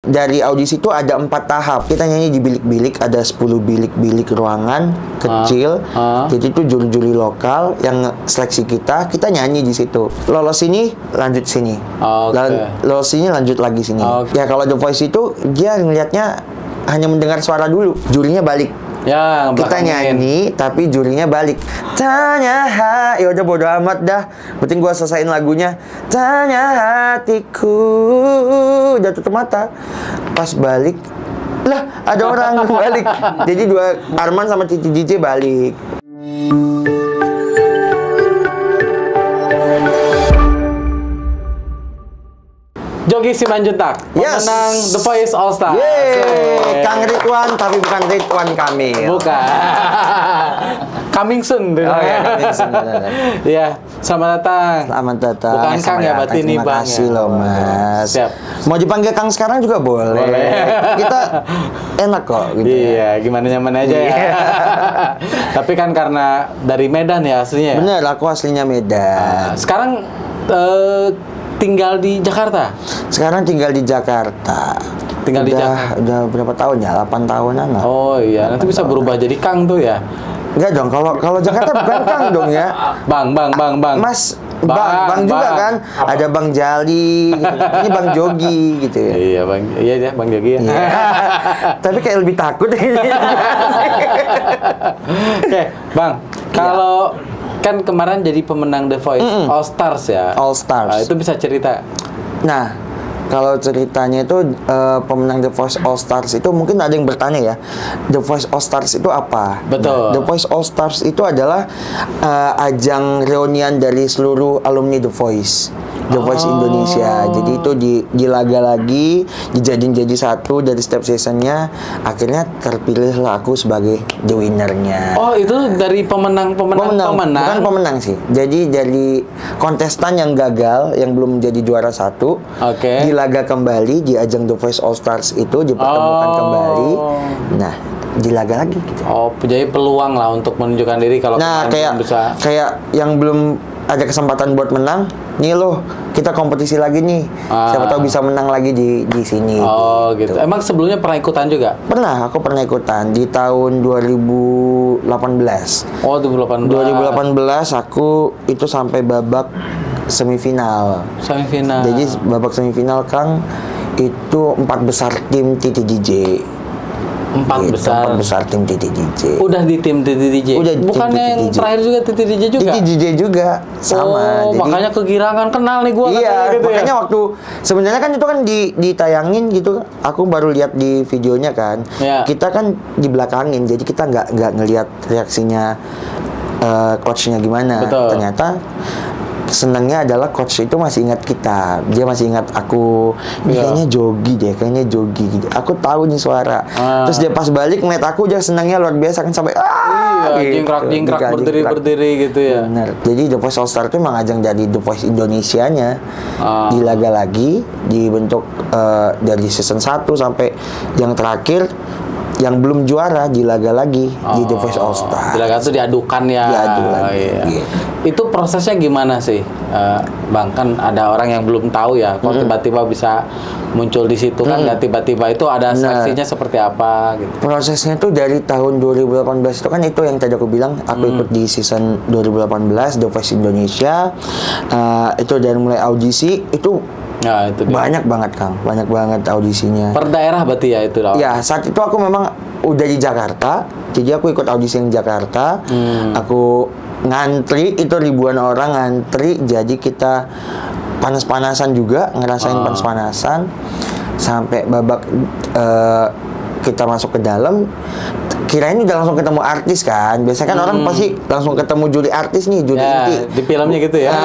dari audisi itu ada 4 tahap. Kita nyanyi di bilik-bilik, ada 10 bilik-bilik ruangan kecil. Jadi itu juri-juri lokal yang seleksi kita nyanyi di situ. Lolos sini, lanjut sini. Lolos sini, lanjut lagi sini. Ya kalau The Voice itu dia ngelihatnya hanya mendengar suara dulu, jurinya balik. Ya, kita nyanyi tapi jurinya balik. Tanya ya udah bodo amat dah. Penting gua selesaiin lagunya. Tanya hatiku. Udah tutup mata. Pas balik, lah ada orang balik. Jadi dua Arman sama Titi DJ balik. Jogi Simanjuntak, pemenang The Voice All Star. Kang Ridwan, tapi bukan Ridwan Kamil. Bukan. Coming soon. Coming soon. Ya, selamat datang. Selamat datang. Bukan Kang ya, berarti ini Bang. Terima kasih loh, Mas. Siap. Mau dipanggil Kang sekarang juga boleh. Kita enak kok. Gitu iya, gimana nyaman aja ya. Tapi kan karena dari Medan ya aslinya. Bener, aku aslinya Medan. Sekarang tinggal di Jakarta? Sekarang tinggal di Jakarta. Tinggal di Jakarta? Udah berapa tahun ya? 8 tahunan lah. Oh iya, nanti bisa berubah jadi Kang tuh ya? Enggak dong, kalau Jakarta bukan Kang dong ya. Bang. Mas, Bang juga kan. Ada Bang Jali, gitu. Ini Bang Jogi gitu ya. Iya, Bang Jogi ya. Iya. Tapi kayak lebih takut. Oke, Bang, kalau kan kemarin jadi pemenang The Voice All Stars ya. All Stars. Itu bisa cerita. Nah, kalau ceritanya itu pemenang The Voice All Stars itu mungkin ada yang bertanya ya, The Voice All Stars itu apa? Betul. Nah, The Voice All Stars itu adalah ajang reunian dari seluruh alumni The Voice. The Voice Indonesia. Jadi itu dilaga lagi, dijadiin jadi satu dari setiap seasonnya. Akhirnya terpilihlah aku sebagai the winnernya. Oh, itu dari pemenang. Bukan pemenang sih. Jadi dari kontestan yang gagal, yang belum menjadi juara satu. Dilaga kembali di ajang The Voice All Stars itu dipertemukan kembali. Nah, dilaga lagi. Gitu. Oh, jadi peluang lah untuk menunjukkan diri kalau kayak yang belum ada kesempatan buat menang, nih loh, kita kompetisi lagi nih. Siapa tahu bisa menang lagi di sini. Oh, gitu. Emang sebelumnya pernah ikutan juga? Pernah, aku pernah ikutan di tahun 2018. Oh, 2018. 2018 aku itu sampai babak semifinal. Jadi babak semifinal Kang itu 4 besar tim Titi DJ. 4 besar tim Titi DJ. Udah di tim Titi DJ? Bukannya yang terakhir juga Titi DJ juga? Titi DJ juga, sama. Oh, jadi, makanya kegirangan kenal nih gua. Iya, gitu makanya ya? waktu sebenarnya kan itu kan ditayangin gitu. Aku baru lihat di videonya kan. Ya. Kita kan dibelakangin, jadi kita nggak ngelihat reaksinya coachnya gimana. Betul. Ternyata senangnya adalah coach itu masih ingat kita. Dia masih ingat aku. Ini kayaknya Jogi gitu. Aku tahu nih suara. Terus dia pas balik ngeliat aku, dia senangnya luar biasa kan sampai jingkrak berdiri gitu ya. Bener. Jadi The Voice All Star itu memang ajang dari The Voice Indonesianya. Dilaga lagi, dibentuk dari season 1 sampai yang terakhir. Yang belum juara dilaga lagi di The Voice All Star. Dilaga itu diadukan ya. Diadu lagi. Iya. Itu prosesnya gimana sih, Bang? Kan ada orang yang belum tahu ya. Kok tiba-tiba bisa muncul di situ kan? Nggak tiba-tiba itu ada seleksinya seperti apa? Gitu. Prosesnya tuh dari tahun 2018 itu kan itu yang tadi aku bilang. Aku ikut di season 2018 The Voice Indonesia. Itu dari mulai audisi itu. Ya, itu dia. Banyak banget Kang, banyak banget audisinya. Per daerah berarti ya itu? Ya, saat itu aku memang udah di Jakarta, jadi aku ikut audisi yang Jakarta. Aku ngantri, itu ribuan orang ngantri, jadi kita panas-panasan juga, ngerasain panas-panasan sampai babak kita masuk ke dalam. Kirain udah langsung ketemu artis kan. Biasanya kan orang pasti langsung ketemu juri artis nih, juri inti. Di filmnya gitu ya.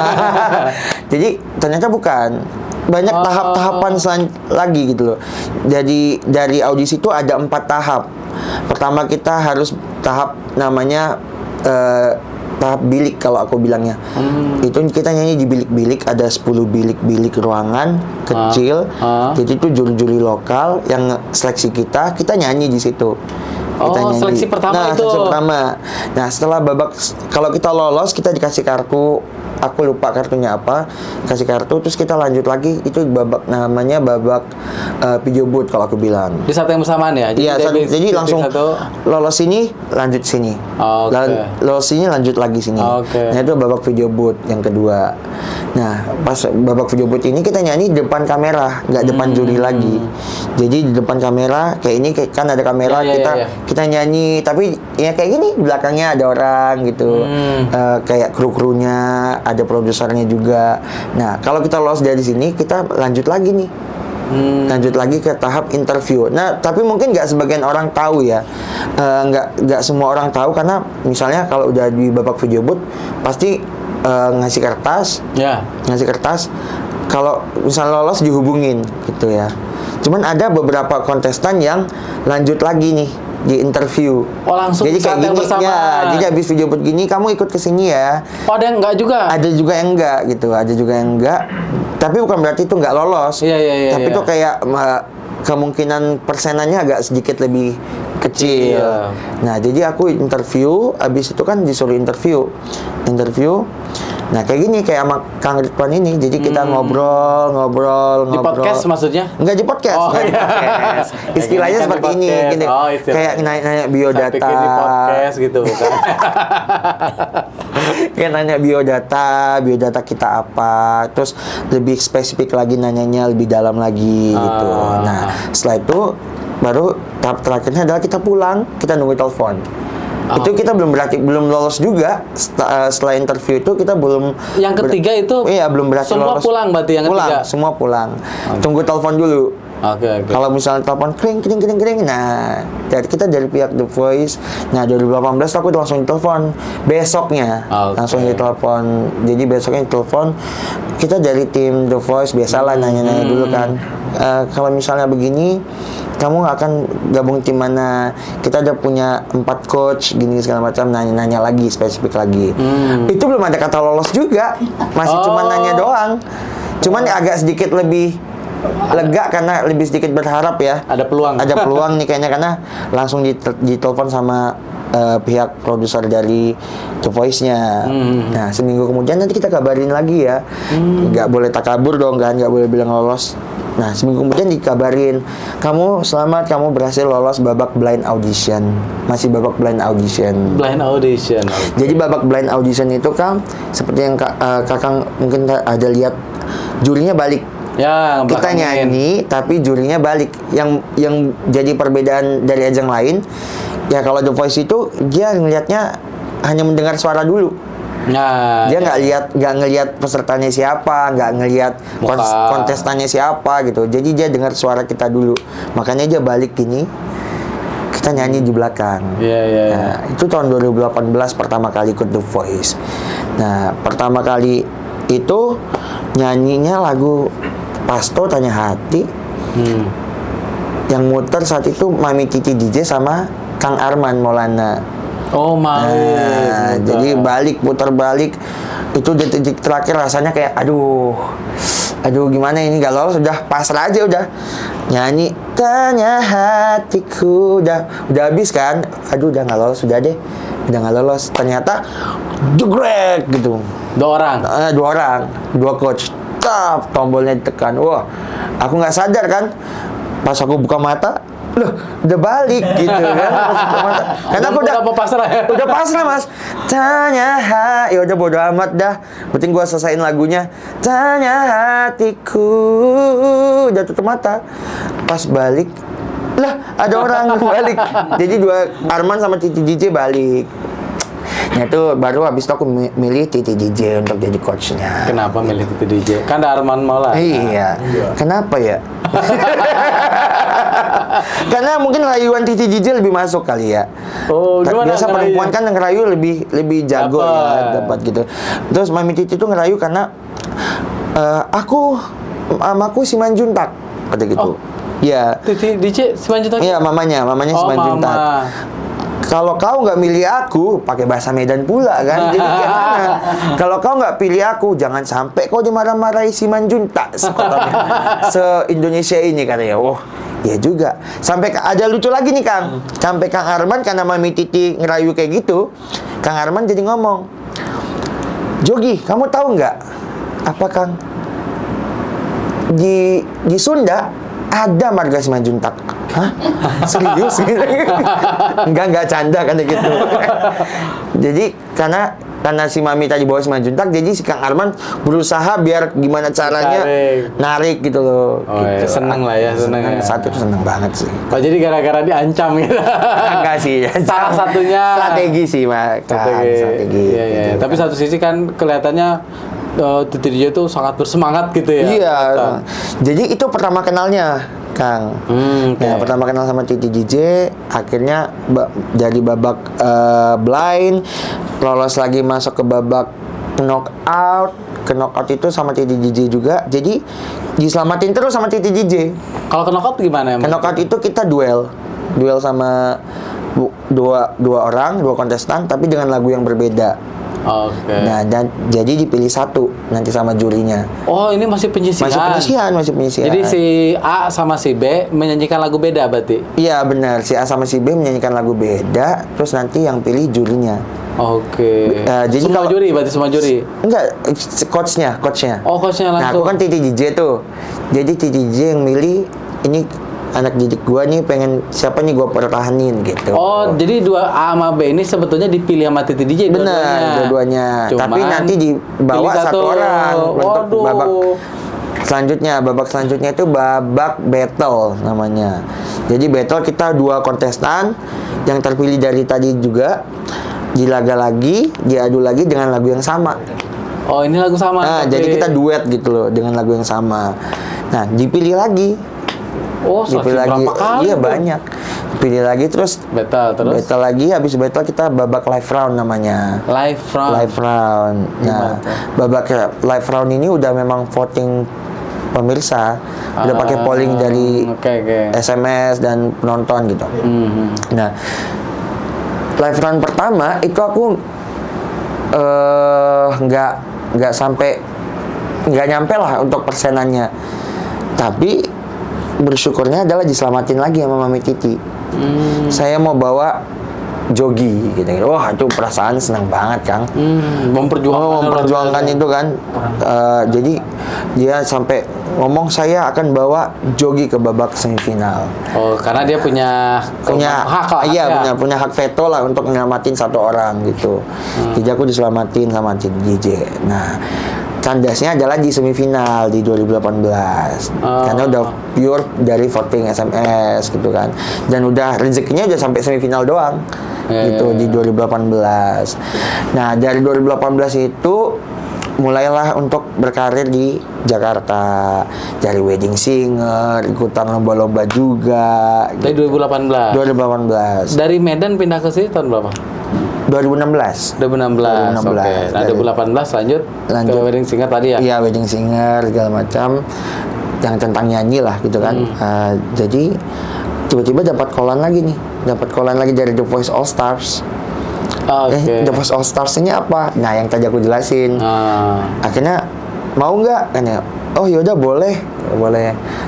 Jadi ternyata bukan. Banyak tahap-tahapan lagi gitu loh. Jadi dari audisi itu ada 4 tahap. Pertama kita harus tahap namanya tahap bilik kalau aku bilangnya. Itu kita nyanyi di bilik-bilik, ada 10 bilik-bilik ruangan kecil. Jadi itu juri-juri lokal yang seleksi kita nyanyi di situ. Seleksi pertama itu. Seleksi pertama. Nah, setelah babak, kalau kita lolos kita dikasih kartu aku lupa kartunya apa, kasih kartu, terus kita lanjut lagi, itu babak namanya babak video booth kalau aku bilang. Di saat yang bersamaan ya? Iya, jadi langsung lolos sini, lanjut sini. Lolos sini, lanjut lagi sini. Nah, itu babak video booth yang kedua. Nah, pas babak video booth ini kita nyanyi di depan kamera, nggak depan juri lagi. Jadi di depan kamera, kayak ini kan ada kamera, kita nyanyi, tapi ya kayak gini, belakangnya ada orang gitu. Kayak kru-krunya, ada produsernya juga. Nah, kalau kita lolos dari sini, kita lanjut lagi nih. Lanjut lagi ke tahap interview. Nah, tapi mungkin nggak sebagian orang tahu ya, nggak semua orang tahu, karena misalnya kalau udah di babak video booth pasti ngasih kertas. Kalau misalnya lolos dihubungin gitu ya. Cuman ada beberapa kontestan yang lanjut lagi nih di interview. Oh, langsung jadi kayak gini ya. Jadi habis video booth gini, kamu ikut ke sini ya. Oh, ada yang enggak juga? Ada juga yang enggak gitu. Ada juga yang enggak. Tapi bukan berarti itu enggak lolos. Tapi itu kayak kemungkinan persenannya agak sedikit lebih kecil. Nah, jadi aku interview, habis itu kan disuruh interview. Nah, kayak gini, kayak sama Kang Ridwan ini. Jadi kita ngobrol. Di podcast maksudnya? Enggak di podcast. Podcast. Istilahnya seperti ini. Gini. Kayak nanya biodata. Saya pikir di podcast gitu, bukan? Kayak nanya biodata kita apa. Terus lebih spesifik lagi nanyanya, lebih dalam lagi gitu. Nah, setelah itu baru tahap terakhirnya adalah kita pulang, kita nunggu telepon. Itu kita belum lolos juga. Setelah interview itu kita belum. Yang ketiga itu belum berhasil semua lolos. Pulang berarti yang ketiga. Semua pulang. Tunggu telepon dulu. Kalau misalnya telepon kring. Nah, kita dari pihak The Voice. Nah, 2018 aku langsung ditelepon besoknya. Langsung ditelepon. Jadi besoknya ditelepon. Kita dari tim The Voice biasalah nanya-nanya dulu kan. Kalau misalnya begini, kamu akan gabung tim mana? Kita udah punya 4 coach gini segala macam, nanya lagi spesifik lagi. Itu belum ada kata lolos juga, masih cuma nanya doang. Cuman agak sedikit lebih lega karena lebih sedikit berharap ya. Ada peluang nih kayaknya, karena langsung ditelepon sama pihak produser dari The Voice-nya. Nah, seminggu kemudian nanti kita kabarin lagi ya. Nggak boleh takabur dong kan, nggak boleh bilang lolos. Nah, seminggu kemudian dikabarin, kamu selamat, kamu berhasil lolos babak blind audition. Masih babak blind audition. Jadi babak blind audition itu kan seperti yang Kakang mungkin ada lihat, jurinya balik. Ya, kita nyanyi tapi jurinya balik. Yang jadi perbedaan dari ajang lain, ya kalau The Voice itu dia ngelihatnya hanya mendengar suara dulu. Nah, dia nggak ngelihat pesertanya siapa, nggak ngelihat kontestannya siapa gitu. Jadi dia dengar suara kita dulu. Makanya dia balik gini, kita nyanyi di belakang. Nah, itu tahun 2018 pertama kali ikut The Voice. Nah, pertama kali itu nyanyinya lagu Pasto Tanya Hati. Yang muter saat itu Mami Titi DJ sama Kang Arman Maulana. Jadi putar balik itu detik terakhir rasanya kayak aduh gimana ini, gak lolos, udah pasrah aja, udah nyanyi Tanya Hatiku, udah habis kan, udah nggak lolos, udah nggak lolos. Ternyata jegrek gitu, dua coach, tombolnya ditekan. Wah, aku nggak sadar kan, pas aku buka mata, loh, udah balik gitu kan. Karena aku udah pasrah Mas. Tanya ya udah bodo amat dah. Penting gua selesaiin lagunya. Tanya hatiku. Udah tutup mata. Pas balik, lah ada orang balik. Jadi Arman sama Titi DJ balik. Nah, itu baru habis itu aku milih Titi DJ untuk jadi coachnya. Kenapa milih Titi DJ? Kan ada Arman Maulana. Iya. Kenapa ya? Karena mungkin rayuan Titi DJ lebih masuk kali ya. Biasa perempuan kan ngerayu lebih jago ya, dapat gitu. Terus Mami Titi tuh ngerayu karena aku Simanjuntak kata gitu. Iya. Titi DJ Simanjuntak. Iya, mamanya Simanjuntak. Kalau kau nggak milih aku, pakai bahasa Medan pula kan? Jadi kayak mana? Kalau kau nggak pilih aku, jangan sampai kau dimarah-marahi Simanjuntak se-Indonesia ini katanya. Oh, iya juga. Sampai ada lucu lagi nih Kang. Sampai Kang Arman karena Mami Titi ngerayu kayak gitu, Kang Arman jadi ngomong, Jogi, kamu tahu nggak apa Kang? Di Sunda ada marga Simanjuntak. Hah? Serius? Enggak canda kan gitu. Jadi karena si Mami tadi bawa Simanjuntak, jadi si Kang Arman berusaha biar gimana caranya narik gitu loh. Oh, gitu. ya, seneng lah ya, seneng ya. Satu seneng banget sih. Oh, jadi gara-gara diancam gitu. Enggak sih. Salah satunya strategi sih, Mak. Strategi. Iya, iya. Gitu. Tapi satu sisi kan kelihatannya Titi DJ itu sangat bersemangat gitu ya. Iya. Jadi itu pertama kenalnya, Kang. Okay. Nah, pertama kenal sama Titi DJ, akhirnya dari babak blind, lolos lagi masuk ke babak knockout. Knockout itu sama Titi DJ juga. Jadi diselamatin terus sama Titi DJ. Kalau knockout gimana emang? Knockout itu kita duel sama dua orang, dua kontestan, tapi dengan lagu yang berbeda. Oke. Nah, dan jadi dipilih satu nanti sama jurinya. Oh, ini masih penyisihan. Masih penyisihan. Jadi si A sama si B menyanyikan lagu beda berarti? Iya benar, si A sama si B menyanyikan lagu beda, terus nanti yang pilih jurinya. Oke. Jadi semua juri berarti semua juri? Enggak, coachnya. Oh, coachnya langsung. Nah, aku kan Titi DJ tuh. Jadi Titi DJ yang milih ini anak didik gua nih pengen siapa nih gua pertahanin gitu. Oh, jadi dua A sama B ini sebetulnya dipilih sama Titi DJ benar, dua-duanya. Tapi nanti dibawa satu orang untuk babak selanjutnya. Babak selanjutnya itu babak battle namanya. Jadi battle kita dua kontestan yang terpilih dari tadi juga dilaga lagi, diadu lagi dengan lagu yang sama. Oh, ini lagu sama. Nah, jadi kita duet gitu loh dengan lagu yang sama. Nah, dipilih lagi. Oh, dipilih lagi. Kali iya tuh? banyak. Pilih lagi terus battle lagi, habis battle kita babak live round namanya. Live round. Nah, babak live round ini udah memang voting pemirsa, udah pakai polling dari SMS dan penonton gitu. Nah, live round pertama itu aku nggak nyampe lah untuk persenannya, tapi bersyukurnya adalah diselamatin lagi sama Mami Titi. Saya mau bawa Jogi gitu. Wah, itu perasaan senang banget, Kang. Memperjuangkan itu kan. Jadi dia sampai ngomong saya akan bawa Jogi ke babak semifinal. Oh, karena dia punya hak lah. Iya, punya hak veto lah untuk menyelamatin satu orang gitu. Jadi aku diselamatin sama DJ. Nah, kandasnya adalah di semifinal di 2018 karena udah pure dari voting SMS gitu kan, dan udah rezekinya udah sampai semifinal doang gitu di 2018. Nah, dari 2018 itu mulailah untuk berkarir di Jakarta, dari wedding singer, ikutan lomba-lomba juga dari 2018. Dari Medan pindah ke sini tahun berapa? 2016. Oke. Nah, 2018 lanjut ke wedding singer tadi ya? Iya, wedding singer segala macam yang tentang nyanyi lah gitu kan. Jadi tiba-tiba dapat callan lagi dari The Voice All Stars. The Voice All Stars ini apa? Nah, yang tadi aku jelasin. Akhirnya mau nggak? Oh yaudah boleh.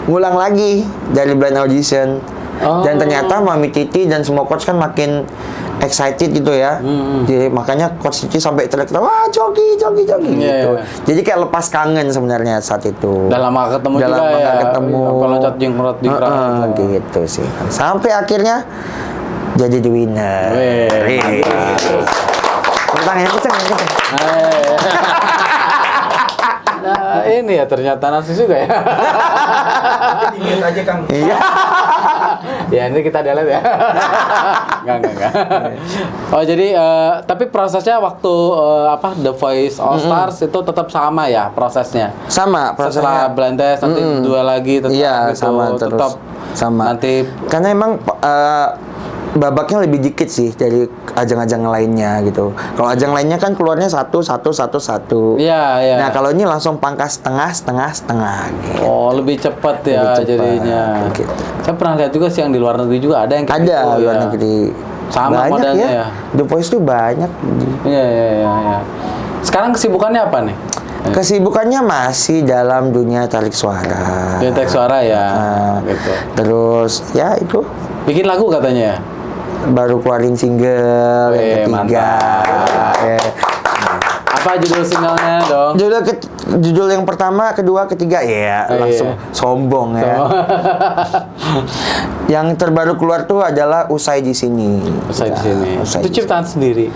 Ngulang lagi dari blind audition. Dan ternyata Mami Titi dan semua coach kan makin excited gitu ya. Jadi makanya coach Titi sampai teriak-teriak, wah Jogi gitu. Jadi kayak lepas kangen sebenarnya saat itu. Udah lama ketemu juga ya. Kalau loncat jingkrot gitu sih. Sampai akhirnya jadi the winner. Tangannya kenceng. Nah, ini ya ternyata narsis juga ya. Ingat aja, Kang. Iya. Ya, ini kita delete ya. Enggak. Oh, jadi tapi prosesnya waktu The Voice All Stars itu tetap sama ya prosesnya? Sama prosesnya. Setelah blind test nanti dua lagi tetap gitu, sama terus. Tetap sama. Nanti karena emang babaknya lebih dikit sih dari ajang-ajang lainnya gitu. Kalau ajang lainnya kan keluarnya satu. Iya. Nah, kalau ini langsung pangkas setengah gitu. Oh, lebih cepat ya jadinya. Gitu. Saya pernah lihat juga sih yang di luar negeri juga ada yang kayak ada gitu, luar negeri. Sama banyak modelnya ya. The Voice tuh banyak. Iya. Sekarang kesibukannya apa nih? Kesibukannya masih dalam dunia tarik suara. Dunia tarik suara ya. Gitu. Terus ya itu. Bikin lagu katanya ya? Baru keluarin single yang ketiga. Apa judul singlenya dong? Judul yang pertama, kedua, ketiga ya langsung sombong ya. Yang terbaru keluar tuh adalah Usai di Sini. Usai di Sini. Itu ciptaan sendiri.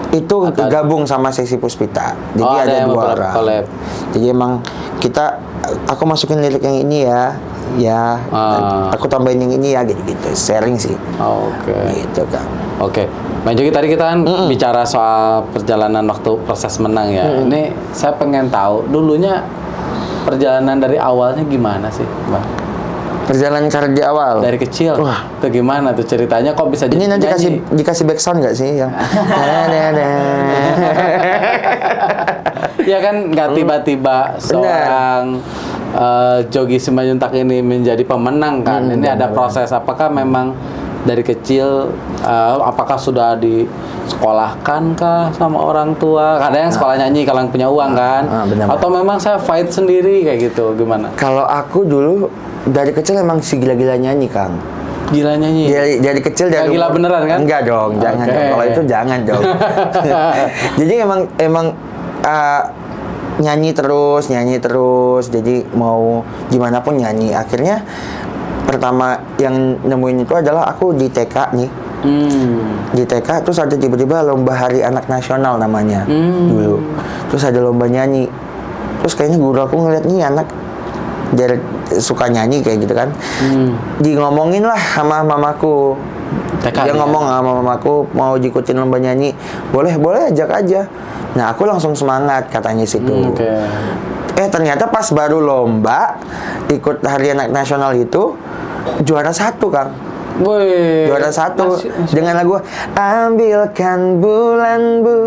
Itu gabung sama Seksi Puspita. Jadi ada dua orang. Collab. Jadi emang aku masukin lirik yang ini ya, aku tambahin yang ini ya, gitu-gitu. Sharing sih. Oke. Gitu kan. Oke. Bang Jogi, tadi kita kan bicara soal perjalanan waktu proses menang ya. Ini saya pengen tahu dulunya perjalanan dari awalnya gimana sih, Bang? Perjalanan karir di awal. Dari kecil. Wah, itu gimana tuh ceritanya, kok bisa ini jadi nanti nyanyi? dikasih backsound nggak sih yang Ya kan nggak tiba-tiba seorang Jogi Simanjuntak ini menjadi pemenang kan. Ini ada proses. Apakah memang dari kecil, apakah sudah disekolahkan kah sama orang tua? Ada yang sekolah nyanyi kalau yang punya uang kan? Benar. Atau memang saya fight sendiri kayak gitu, gimana? Kalau aku dulu dari kecil emang si gila-gila nyanyi, Kang. Gila nyanyi? Dari kecil dari gila beneran kan? Enggak dong, jangan dong. Kalau itu jangan dong. Jadi emang nyanyi terus. Jadi mau gimana pun nyanyi. Akhirnya pertama yang nemuin itu adalah aku di TK nih. Di TK terus ada tiba-tiba lomba Hari Anak Nasional namanya dulu. Terus ada lomba nyanyi. Terus kayaknya guru aku ngeliat nih anak dia suka nyanyi kayak gitu kan. Di ngomongin lah sama mamaku. Dia ngomong sama mamaku mau diikutin lomba nyanyi. Boleh ajak aja. Nah, aku langsung semangat katanya situ. Ternyata pas baru lomba ikut Hari Anak Nasional itu juara 1, Kang. Juara 1 dengan lagu Ambilkan Bulan Bu,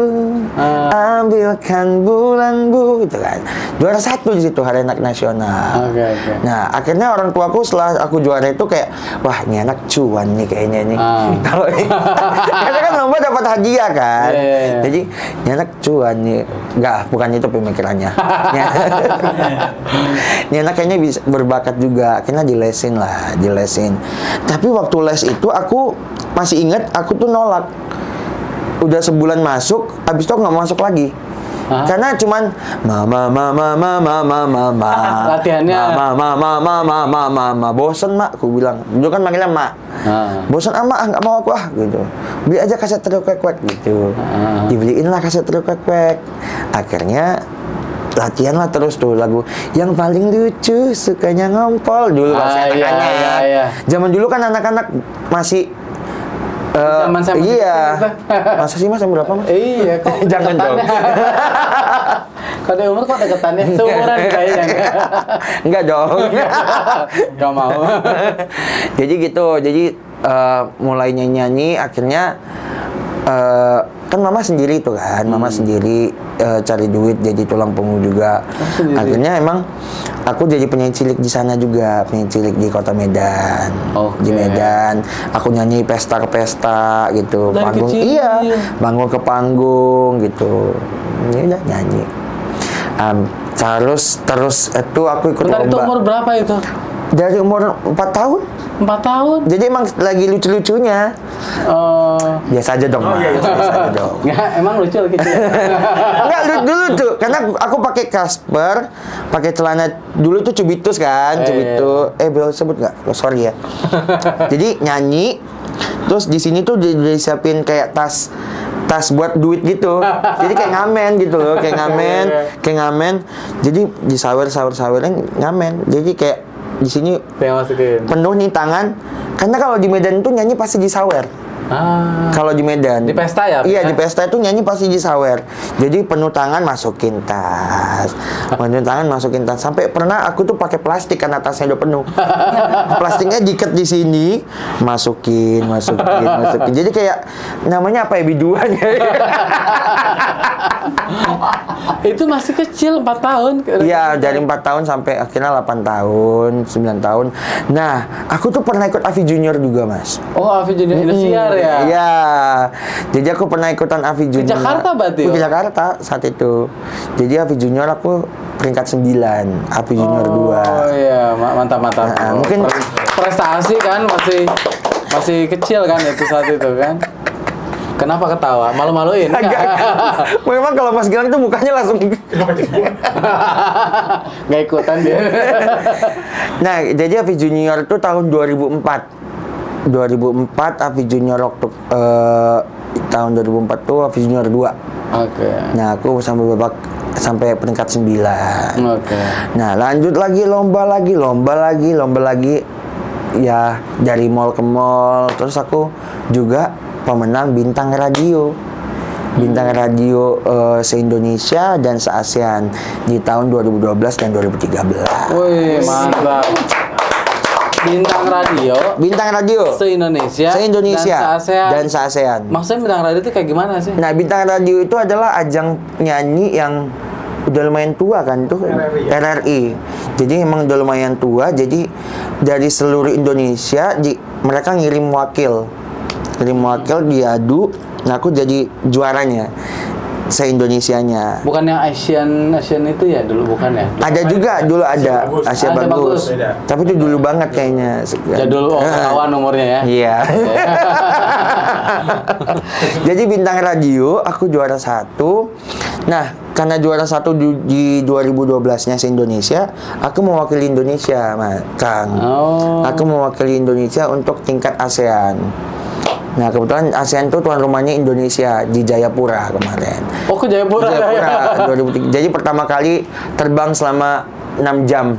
Ambilkan Bulan Bu, gitu kan. Juara 1 di situ Hari Anak Nasional. Nah, akhirnya orang tuaku setelah aku juara itu kayak, wah ini anak cuan nih kayaknya nih. Karena kan lomba dapat hadiah kan. Jadi ini anak cuan nih. Enggak, bukan itu pemikirannya. Ini anak kayaknya bisa berbakat juga. Akhirnya dilesin. Tapi waktu les itu aku masih ingat, aku tuh nolak. Udah sebulan masuk, habis itu aku nggak masuk lagi. Karena cuman latihannya mama bosen mak, aku bilang dulu kan manggilnya mak. Bosen nggak mau aku gitu. Beli aja kaset trio kwek gitu. Dibeliin lah kaset trio kwek. Akhirnya latihan lah terus tuh lagu yang paling lucu sukanya ngompol dulu bahasa anak-anak. Zaman dulu kan anak-anak masih zaman saya masih masa sih mas yang berapa mas? Iya kok jangan dong. Kalau di umur kok deketannya seumuran kayaknya. Enggak dong. Gak mau. Jadi gitu. Jadi mulai nyanyi akhirnya kan mama sendiri tuh kan, mama sendiri cari duit jadi tulang punggung juga. Akhirnya emang aku jadi penyanyi cilik di sana juga, penyanyi cilik di kota Medan. Di Medan, aku nyanyi pesta ke pesta gitu, dari panggung kecil. Panggung ke panggung gitu. Ini udah nyanyi. Terus itu aku ikut lomba. Itu umur berapa itu? Dari umur 4 tahun. 4 tahun? Jadi emang lagi lucu-lucunya. Biasa aja dong, biasa aja dong. Nggak, emang lucu lagi kecil. Enggak, dulu tuh, karena aku pakai Casper, pakai celana dulu tuh Cubitus kan, Cubitus. Boleh sebut nggak? Sorry ya. Jadi nyanyi, terus di sini tuh disiapin kayak tas buat duit gitu. Jadi kayak ngamen gitu loh, kayak ngamen. Jadi disawer-sawerin ngamen. Jadi kayak di sini penuh nih tangan. Karena kalau di Medan tuh nyanyi pasti disawer. Kalau di Medan di pesta ya? Iya, di pesta itu nyanyi pasti disawer. Jadi penuh tangan masukin tas. Sampai pernah aku tuh pakai plastik karena tasnya udah penuh. Plastiknya diikat di sini, masukin. Jadi kayak namanya apa ya, biduan ya. Itu masih kecil, 4 tahun. Iya, dari 4 tahun sampai akhirnya 8 tahun, 9 tahun. Nah, aku tuh pernah ikut AVI Junior juga, Mas. Oh, AVI Junior Indosiar ya? Iya. Jadi aku pernah ikutan AVI Junior. Ke Jakarta berarti? Ke Jakarta saat itu. Jadi AVI Junior aku peringkat 9, AVI Junior 2. Oh iya, mantap. Nah, mungkin prestasi kan masih kecil kan itu saat itu kan. Kenapa ketawa? Malu-maluin? Agak. Memang kalau Mas Gilang itu mukanya langsung. Nggak ikutan dia. Nah, jadi Hafiz Junior itu tahun 2004. 2004 Hafiz Junior waktu tahun 2004 tuh Hafiz Junior 2. Oke. Nah, aku sampai peringkat 9. Oke. Nah, lanjut lagi lomba lagi. Ya, dari mall ke mall. Terus aku juga pemenang bintang radio. Bintang radio se-Indonesia dan se-ASEAN di tahun 2012 dan 2013. Wih, mantap. Bintang radio se-Indonesia dan se-ASEAN. Maksudnya bintang radio itu kayak gimana sih? Nah, bintang radio itu adalah ajang nyanyi yang udah lumayan tua kan tuh, RRI. Jadi emang udah lumayan tua. Jadi dari seluruh Indonesia mereka ngirim wakil diadu. Nah, aku jadi juaranya se-Indonesianya. Bukan yang Asian itu ya dulu, bukan ya? Ada juga dulu ada Asia Bagus. Tapi itu dulu banget kayaknya. Jadul kawan umurnya ya. Iya. Jadi bintang radio aku juara 1. Nah, karena juara 1 di 2012-nya se-Indonesia, aku mewakili Indonesia, Kang. Oh. Aku mewakili Indonesia untuk tingkat ASEAN. Nah, kebetulan ASEAN itu tuan rumahnya Indonesia di Jayapura kemarin. Oh, ke Jayapura. 2003. Jadi pertama kali terbang selama 6 jam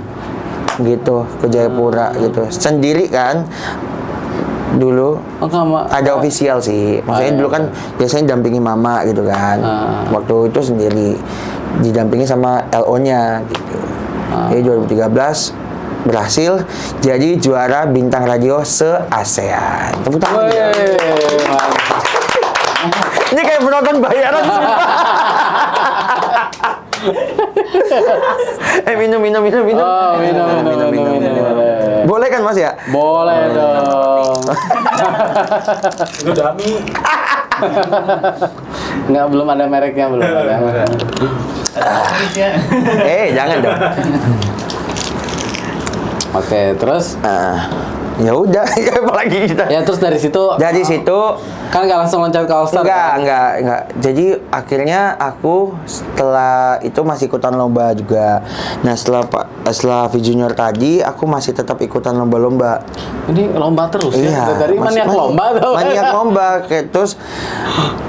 gitu ke Jayapura gitu. Sendiri kan. Dulu ada official sih. Maksudnya dulu kan biasanya dampingi mama gitu kan. Waktu itu sendiri didampingi sama LO-nya gitu. Jadi 2013 berhasil jadi juara bintang radio se-ASEAN. Tepuk tangan. Ini kayak penonton bayaran sih. Minum. Oh, minum. Boleh kan Mas ya? Boleh dong. Itu dami. Nggak, belum ada mereknya, belum ada. Jangan dong. Oke, terus? Ya udah, apalagi kita. Ya terus dari situ kan nggak langsung loncat ke All Star? Enggak. Jadi akhirnya aku setelah itu masih ikutan lomba juga. Nah, setelah Hafiz Junior tadi, aku masih tetap ikutan lomba-lomba. Ini lomba terus ya? Dari maniak lomba tuh. Maniak lomba. Kayak terus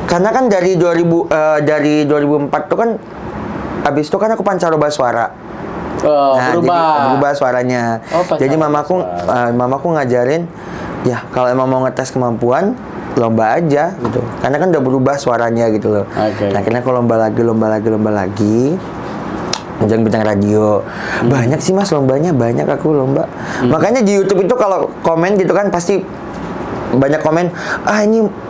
karena kan dari 2004 tuh kan habis itu kan aku pancaroba suara. Berubah suaranya. Jadi mamaku ngajarin, ya kalau emang mau ngetes kemampuan, lomba aja gitu. Karena kan udah berubah suaranya gitu loh. Nah, akhirnya aku lomba lagi. Ajang bintang radio. Banyak sih Mas lombanya, banyak aku lomba. Makanya di YouTube itu kalau komen gitu kan pasti banyak komen,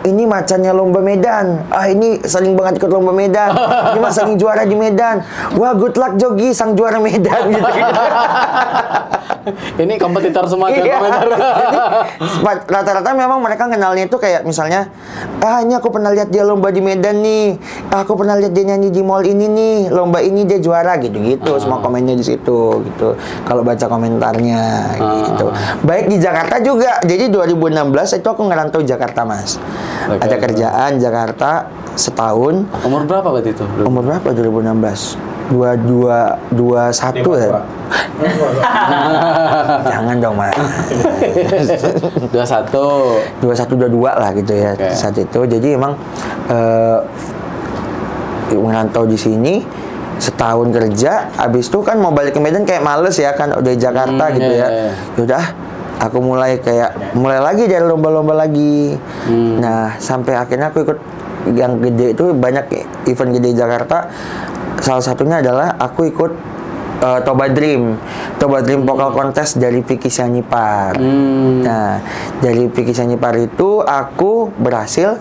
ini macannya lomba Medan, ini sering banget ikut lomba Medan, ini mas sering juara di Medan, wah good luck Jogi sang juara Medan gitu. Ini kompetitor semua kan? Rata-rata memang mereka kenalnya itu kayak misalnya, ini aku pernah lihat dia lomba di Medan nih, aku pernah lihat dia nyanyi di mall ini nih, lomba ini dia juara gitu. Semua komennya di situ gitu. Kalau baca komentarnya gitu. Baik di Jakarta juga. Jadi 2016 itu aku ngerantau Jakarta Mas. Ada kerjaan Jakarta setahun. Umur berapa berarti itu? Umur berapa 2016? 21 ya? Jangan dong Mas. 22 lah gitu ya saat itu. Jadi emang ngerantau di sini setahun kerja, habis itu kan mau balik ke Medan kayak males ya kan udah di Jakarta gitu ya. Yaudah, aku mulai lagi dari lomba-lomba lagi. Nah, sampai akhirnya aku ikut yang gede itu, banyak event gede di Jakarta. Salah satunya adalah aku ikut Toba Dream Vokal Contest dari Vicky Sianipar. Nah, dari Vicky Sianipar itu aku berhasil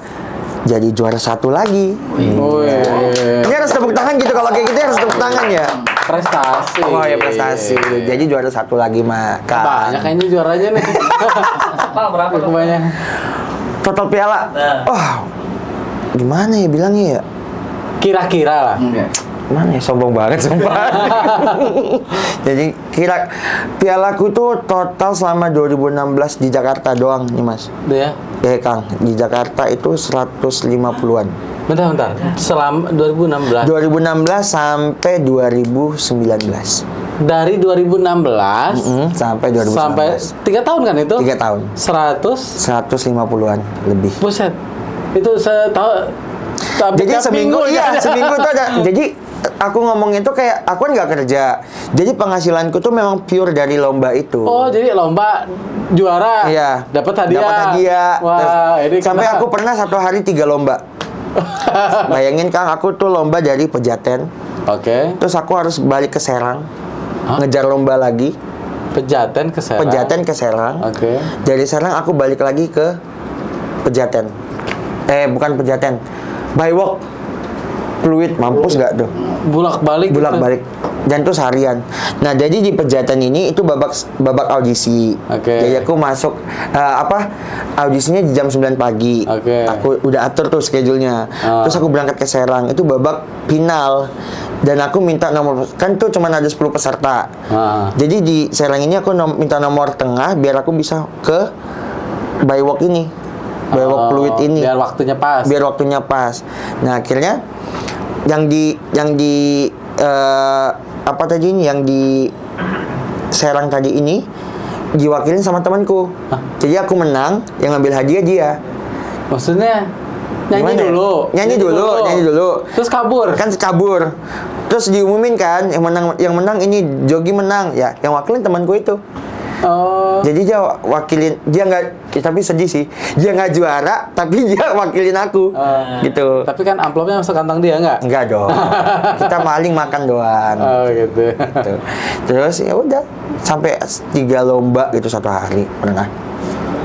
jadi juara 1 lagi. Ini harus tepuk tangan gitu, kalau kayak gitu harus tepuk tangan ya. Prestasi. Oh ya, prestasi. Jadi juara 1 lagi maka. Banyak kayaknya juaranya nih. Berapa tuh? Banyak. Total piala. Gimana ya bilangnya ya? Kira-kira lah. mana ya, sombong banget sumpah. Jadi pialaku tuh total selama 2016 di Jakarta doang nih Mas. Ya. Ya Kang, di Jakarta itu 150-an. Bentar. Selama 2016. 2016 sampai 2019. Dari 2016 sampai 2019. sampai 3 tahun kan itu? 3 tahun. 150-an lebih. Buset. Itu saya tahu. Jadi seminggu seminggu tuh ada. Jadi aku ngomong itu kayak aku kan nggak kerja. Jadi penghasilanku tuh memang pure dari lomba itu. Oh, jadi lomba juara. Iya. Dapat hadiah. Dapat hadiah. Wah, ini sampai aku pernah satu hari 3 lomba. Bayangin Kang, aku tuh lomba dari Pejaten. Oke. Terus aku harus balik ke Serang. Hah? Ngejar lomba lagi. Pejaten ke Serang. Pejaten ke Serang. Oke. Dari Serang aku balik lagi ke Pejaten. Bukan Pejaten. Bywalk. Fluid, mampus nggak tuh? Bulak-balik. Dan itu seharian. Nah, jadi di Pejaten ini itu babak audisi. Oke. Jadi aku masuk audisinya di jam 9 pagi. Oke. Aku udah atur tuh schedule-nya. Terus aku berangkat ke Serang. Itu babak final. Dan aku minta nomor, kan tuh cuma ada 10 peserta. Jadi di Serang ini aku minta nomor tengah biar aku bisa ke Bywalk ini. Bywalk Fluid ini. Biar waktunya pas. Nah, akhirnya yang di yang di Serang tadi ini diwakilin sama temanku. Jadi aku menang, yang ngambil hadiah dia. Maksudnya nyanyi dulu. Terus kabur. Terus diumumin kan, yang menang ini Jogi menang. Ya, yang wakilin temanku itu. Oh. Jadi dia wakilin, dia nggak, tapi sedih sih. Dia nggak juara, tapi dia wakilin aku, gitu. Tapi kan amplopnya masuk kantong dia nggak? Enggak dong. Kita maling makan doang. Oh gitu. Terus ya udah sampai 3 lomba gitu satu hari pernah.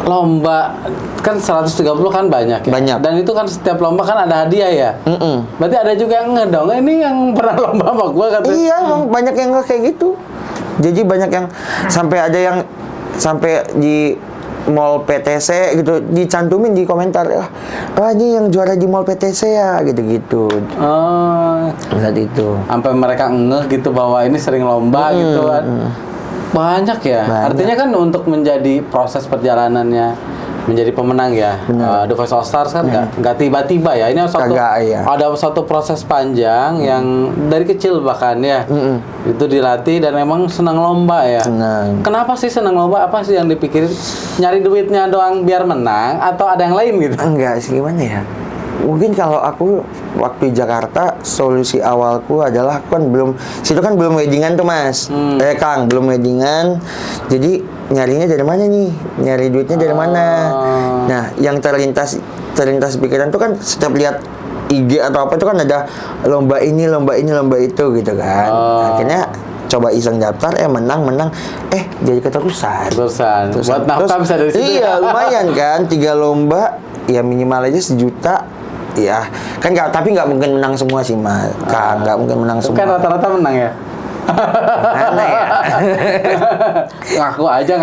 Lomba kan 130 kan banyak ya? Banyak. Dan itu kan setiap lomba kan ada hadiah ya? Berarti ada juga yang ngedong. Ini yang pernah lomba sama gua katanya. Iya, emang banyak yang nggak kayak gitu. Jadi banyak yang sampai ada yang sampai di mall PTC gitu dicantumin di komentar, ini yang juara di mall PTC ya, gitu-gitu. Saat itu. Sampai mereka ngeh gitu bahwa ini sering lomba gitu kan. Banyak ya. Artinya kan untuk menjadi proses perjalanannya menjadi pemenang ya. The Voice All Stars kan nggak tiba-tiba ya. Ini ada satu proses panjang yang dari kecil bahkan ya. Itu dilatih dan memang senang lomba ya. Kenapa sih senang lomba? Apa sih yang dipikirin? Nyari duitnya doang biar menang atau ada yang lain gitu? Enggak sih, gimana ya? Mungkin kalau aku waktu di Jakarta, solusi awalku adalah situ kan belum weddingan tuh Mas. Kang, belum weddingan. Jadi nyarinya dari mana nih? Nyari duitnya dari mana? Nah, yang terlintas pikiran tuh kan setiap lihat IG atau apa itu kan ada lomba ini, lomba itu gitu kan. Akhirnya coba iseng daftar, menang, jadi keterusan. Buat nafkah bisa dari situ. Iya, lumayan kan, 3 lomba, ya minimal aja 1 juta. Ya, kan tapi nggak mungkin menang semua sih Mas. Nggak mungkin menang semua. Kan rata-rata menang ya. Mana ya? Ngaku ayo.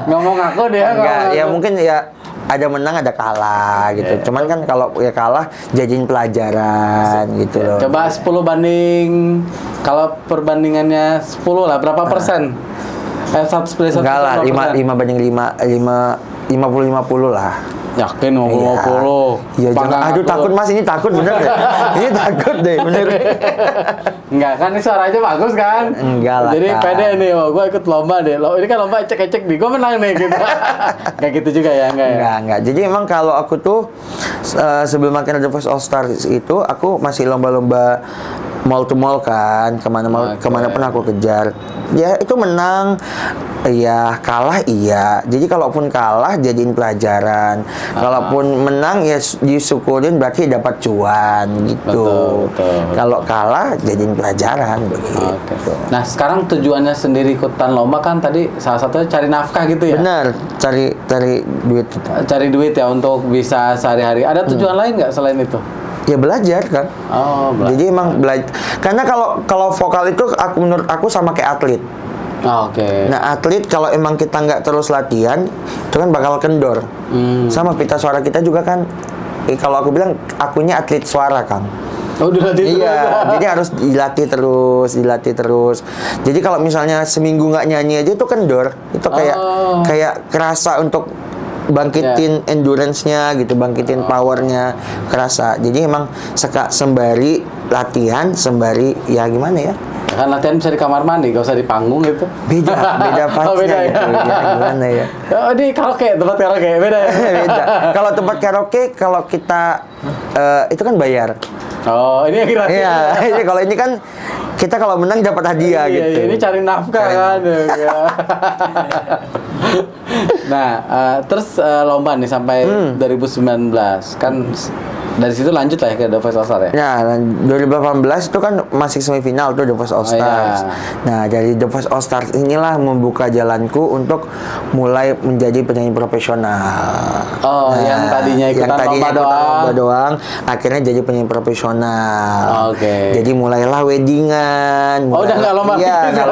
Ngomong ngaku dia. Enggak, ya mungkin ya ada menang ada kalah gitu. Cuman kan kalau ya kalah jadiin pelajaran gitu loh. Coba 10 banding, kalau perbandingannya 10 lah, berapa persen? 1 enggak lah, 5 banding 50 lah. Yakin 50. Iya, jangan. Aduh, takut Mas, ini takut bener deh. Ini takut deh, bener. Enggak kan, ini suaranya bagus kan? Enggak lah. Jadi pede nih, gue ikut lomba deh. Ini kan lomba ecek-ecek nih, gue menang nih gitu. Kayak gitu juga ya, enggak ya? Enggak. Jadi emang kalau aku tuh sebelum makin The Voice All Stars itu, aku masih lomba-lomba mall to mall kan, kemana pun aku kejar. Ya itu menang, iya, kalah iya. Jadi kalaupun kalah jadiin pelajaran. Kalaupun menang ya disyukurin, berarti dapat cuan gitu. Betul. Kalau kalah jadiin pelajaran begitu. Nah, sekarang tujuannya sendiri ikutan lomba kan tadi salah satunya cari nafkah gitu ya? Benar, cari duit. Cari duit ya untuk bisa sehari-hari. Ada tujuan lain nggak selain itu? Ya belajar kan. Belajar. Jadi emang belajar. Karena kalau vokal itu menurut aku sama kayak atlet. Oke. Nah, atlet kalau emang kita nggak terus latihan, itu kan bakal kendor. Sama pita suara kita juga kan. Kalau aku bilang akunya atlet suara, Kang. Oh, dilatih Iya, terus. jadi harus dilatih terus. Jadi kalau misalnya seminggu nggak nyanyi aja itu kendor, itu kayak kerasa untuk bangkitin endurance-nya gitu, bangkitin powernya kerasa. Jadi emang sembari latihan, sembari ya gimana ya? Kan latihan bisa di kamar mandi, gak usah di panggung gitu. Beda vibes-nya beda ya? gitu. Ya, gimana ya? Oh, di karaoke, tempat karaoke beda ya? Beda. Kalau tempat karaoke, kalau kita itu kan bayar. Oh, ini yang kira. Iya, kalau ini kan kita kalau menang dapat hadiah Iya, gitu. ini cari nafkah kan. Ya. Nah, terus lomba nih sampai 2019 kan. Dari situ lanjut lah ya ke The Voice All Star ya? Nah, 2018 itu kan masih semifinal tuh The Voice All Stars. Iya. Nah, dari The Voice All Stars inilah membuka jalanku untuk mulai menjadi penyanyi profesional. Oh, yang tadinya ikutan lomba doang, akhirnya jadi penyanyi profesional. Oke. Jadi mulailah weddingan. Udah nggak lomba? Iya, nggak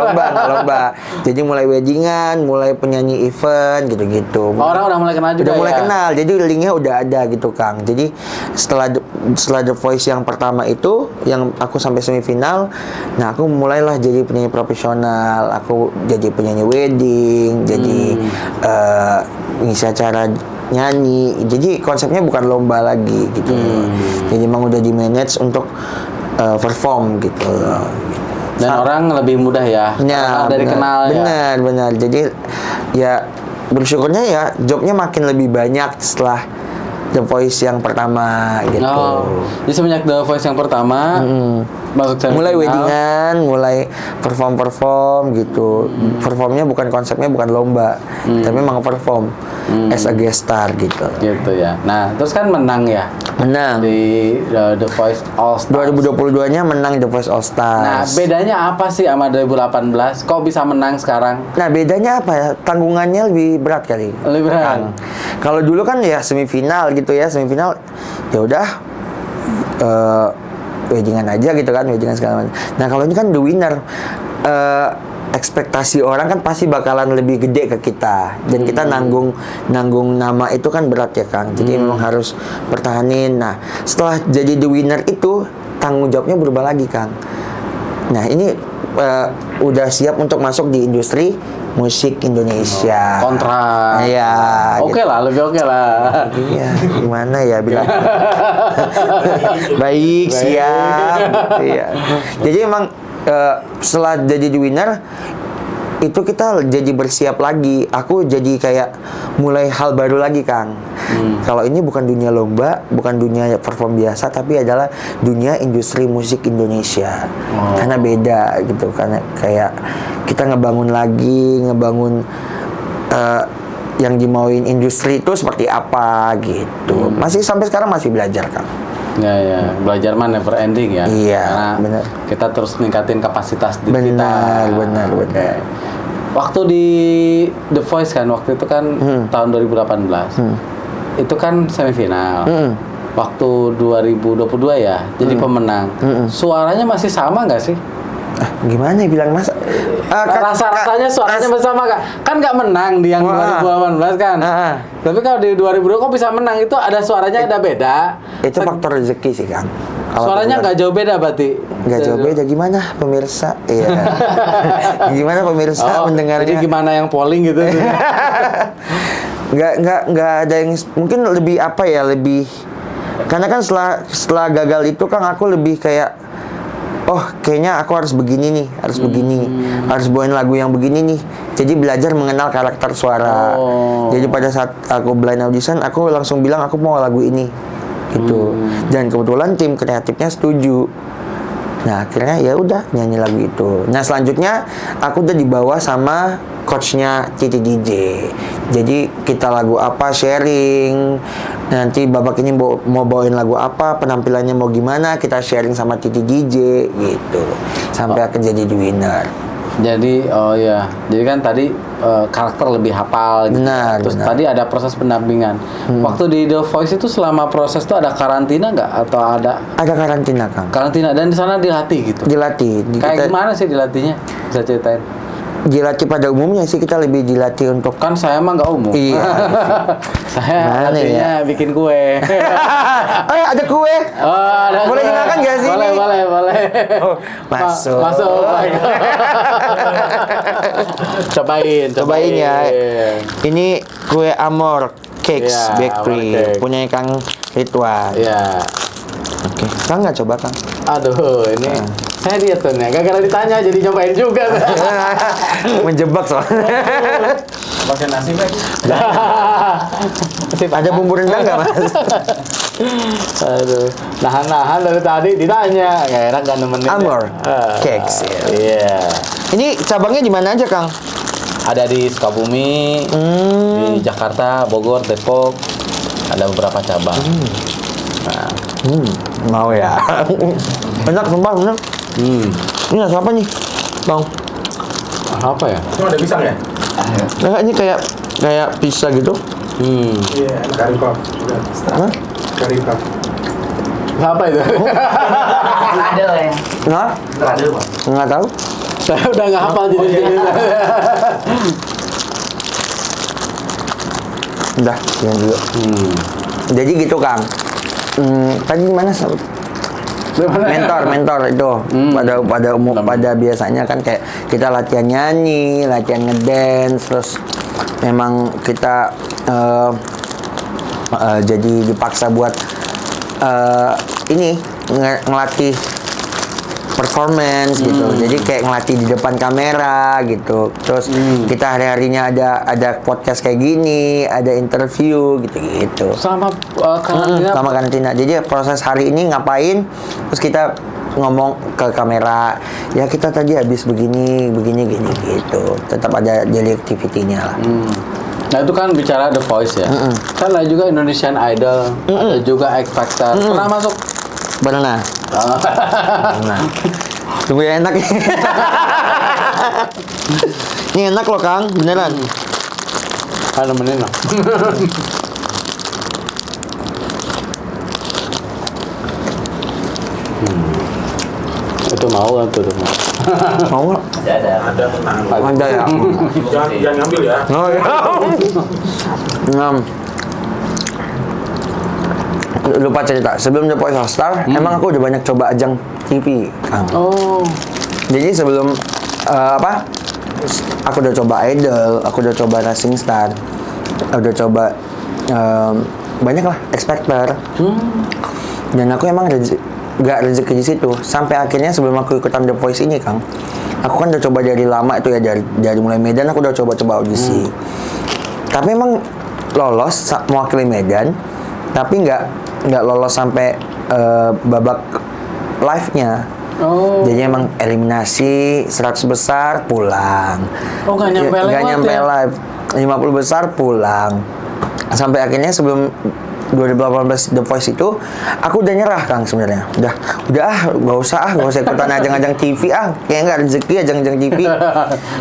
lomba. Jadi mulai weddingan, mulai penyanyi event gitu-gitu. Orang udah mulai kenal juga Udah mulai ya? kenal, jadi linknya udah ada gitu Kang. Jadi setelah The Voice yang pertama itu, yang aku sampai semifinal, nah aku mulailah jadi penyanyi profesional. Aku jadi penyanyi wedding, jadi ngisi acara nyanyi. Jadi konsepnya bukan lomba lagi gitu. Jadi emang udah di manage untuk perform gitu. Dan orang lebih mudah ya, dari kenal ya. Benar. Jadi ya bersyukurnya ya jobnya makin lebih banyak setelah The Voice yang pertama gitu. Oh, jadi semenjak The Voice yang pertama masuk semifinal. Mulai weddingan, mulai perform gitu. Performnya konsepnya bukan lomba, tapi memang perform as a guest star gitu. Gitu ya. Nah, terus kan menang ya. Menang. Di The Voice All Stars. 2022-nya menang The Voice All Stars. Nah, bedanya apa sih sama 2018? Kok bisa menang sekarang? Nah, bedanya apa ya? Tanggungannya lebih berat kali. Lebih berat. Kang. Kalau dulu kan ya semifinal gitu ya, semifinal ya udah weddingan aja gitu kan, weddingan segala macam. Nah, kalau ini kan the winner, ekspektasi orang kan pasti bakalan lebih gede ke kita, dan kita nanggung nama itu kan berat ya Kang. Jadi memang harus pertahanin. Nah, setelah jadi the winner itu tanggung jawabnya berubah lagi Kang. Nah, ini udah siap untuk masuk di industri musik Indonesia. Kontrak. Iya. Oke lah, lebih oke lah. Iya, gimana ya bilang. Baik, siap. Iya. Jadi emang setelah jadi the winner itu kita jadi bersiap lagi. Aku jadi kayak mulai hal baru lagi Kang. Kalau ini bukan dunia lomba, bukan dunia perform biasa, tapi adalah dunia industri musik Indonesia. Karena beda gitu, karena kayak kita ngebangun yang dimauin industri itu seperti apa gitu. Masih sampai sekarang masih belajar Kang. Ya, belajar mah never ending ya. Iya, karena benar. Kita terus ningkatin kapasitas diri kita. Benar. Waktu di The Voice kan, waktu itu kan tahun 2018. Itu kan semifinal. Waktu 2022 ya, jadi pemenang. Suaranya masih sama nggak sih? Gimana ya bilang Mas? Rasa-rasanya suaranya bersama Kak. Kan nggak menang di yang 2018 kan. Tapi kalau di 2022 kok bisa menang, itu ada suaranya ada beda. Itu faktor rezeki sih Kang. Suaranya nggak jauh beda berarti. Nggak jauh beda, gimana pemirsa? Iya. Gimana pemirsa mendengarnya? Jadi gimana yang polling gitu? Nggak ada yang mungkin lebih apa ya, lebih karena kan setelah gagal itu Kang, aku lebih kayak kayaknya aku harus begini nih, harus bawain lagu yang begini nih. Jadi belajar mengenal karakter suara. Jadi pada saat aku blind audition, aku langsung bilang aku mau lagu ini gitu. Dan kebetulan tim kreatifnya setuju. Nah, akhirnya ya udah nyanyi lagu itu. Nah, selanjutnya aku udah dibawa sama coachnya Titi DJ. Jadi kita lagu apa sharing. Nanti babak ini mau bawain lagu apa, penampilannya mau gimana, kita sharing sama Titi DJ gitu. Sampai akan jadi the winner. Jadi jadi kan tadi karakter lebih hafal gitu. Terus tadi ada proses pendampingan. Waktu di The Voice itu selama proses itu ada karantina nggak atau ada? Ada karantina Kang. Karantina, dan di sana dilatih gitu. Dilatih. Kayak gimana sih dilatihnya? Bisa ceritain? dilatih pada umumnya sih, kita lebih dilatih untuk Kan saya mah nggak umum. Iya. Saya Mana latihnya bikin kue. oh ya, ada kue. Oh, ada Boleh kue. dimakan nggak sih Boleh, ini? boleh. Oh, masuk. Masuk. Cobain Ya. Ini kue Amor Cakes Iya, Bakery, Amor Cake. punya Kang Ridwan. Ya. Oke, Kang nggak coba Kang? Aduh, ini saya lihat tuh nih. Gara-gara ditanya jadi nyobain juga. Menjebak soalnya. Pakai nasi lagi. Ada bumbu rendang nggak Mas? Aduh, nahan-nahan dari tadi ditanya. Nggak enak kan nemenin. Amor Cakes. Iya. Ini cabangnya di mana aja Kang? Ada di Sukabumi, di Jakarta, Bogor, Depok. Ada beberapa cabang. Nah, Mau ya. Enak, sumpah enak. Ini nasi apa nih, Bang? apa ya? Cuma ada pisang ya? Enggak, ini kayak pizza gitu. Iya, curry puff. Hah? Curry puff. Apa itu? Ada ya? Nggak? Ada, Pak. Nggak tahu. Saya udah nggak hafal jadi. Udah, jangan dulu. Jadi gitu, Kang. Tadi mana mentor itu pada biasanya kan kayak kita latihan nyanyi, latihan ngedance, terus memang kita jadi dipaksa buat ini ngelatih performance gitu. Jadi kayak ngelatih di depan kamera gitu. Terus kita hari-harinya ada podcast kayak gini, ada interview gitu-gitu. Selama karantina. Selama karantina. Jadi proses hari ini ngapain? Terus kita ngomong ke kamera, ya kita tadi habis begini gini gitu. Tetap ada daily activity-nya lah. Nah itu kan bicara The Voice ya. Kan ada juga Indonesian Idol, ada juga X Factor. Pernah masuk? Benar. Nah, tunggu ya, enak ya. Ini enak loh Kang, beneran. Ada nemenin loh. Itu mau kan tuh mau. Mau nggak? Ada menang. Ada ya. Jangan ngambil ya. Oh ya. Lupa cerita, sebelum The Voice All Star, emang aku udah banyak coba ajang TV, Kang. Oh. Jadi sebelum aku udah coba Idol, aku udah coba Rising Star, udah coba banyak lah X Factor. Dan aku emang nggak rezeki di situ. Sampai akhirnya sebelum aku ikutan The Voice ini, Kang, aku kan udah coba dari lama itu ya, dari mulai Medan aku udah coba audisi. Tapi emang lolos mewakili Medan, tapi nggak lolos sampai babak live-nya. Oh. Jadi emang eliminasi 100 besar pulang. Oh, nggak nyampe lewat Nggak nyampe ya? live. 50 besar pulang. Sampai akhirnya sebelum 2018 The Voice itu aku udah nyerah Kang sebenarnya. Udah nggak usah ikutan ajang-ajang TV kayak nggak rezeki ajang-ajang TV.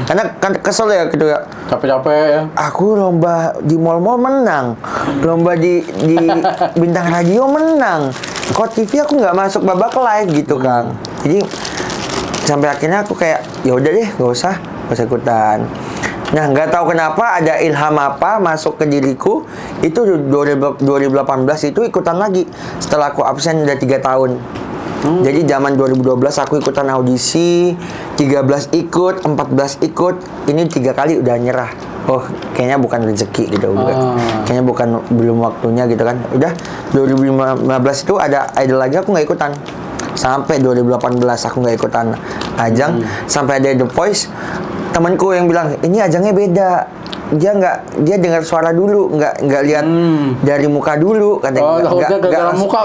Karena kan kesel ya gitu ya. Capek-capek ya. Aku lomba di mall-mall menang, lomba di bintang radio menang. Kok TV aku nggak masuk babak live gitu Kang. Jadi sampai akhirnya aku kayak ya udah deh nggak usah ikutan. Nah, nggak tahu kenapa ada ilham apa masuk ke diriku, itu 2018 itu ikutan lagi setelah aku absen udah 3 tahun. Jadi zaman 2012 aku ikutan audisi, 13 ikut, 14 ikut, ini 3 kali udah nyerah. Oh, kayaknya bukan rezeki gitu. Kayaknya belum waktunya gitu kan. Udah 2015 itu ada Idol lagi aku nggak ikutan. Sampai 2018 aku nggak ikutan ajang, sampai ada The Voice. Temanku yang bilang ini ajangnya beda, dia dengar suara dulu, nggak lihat dari muka dulu, katanya. Nggak muka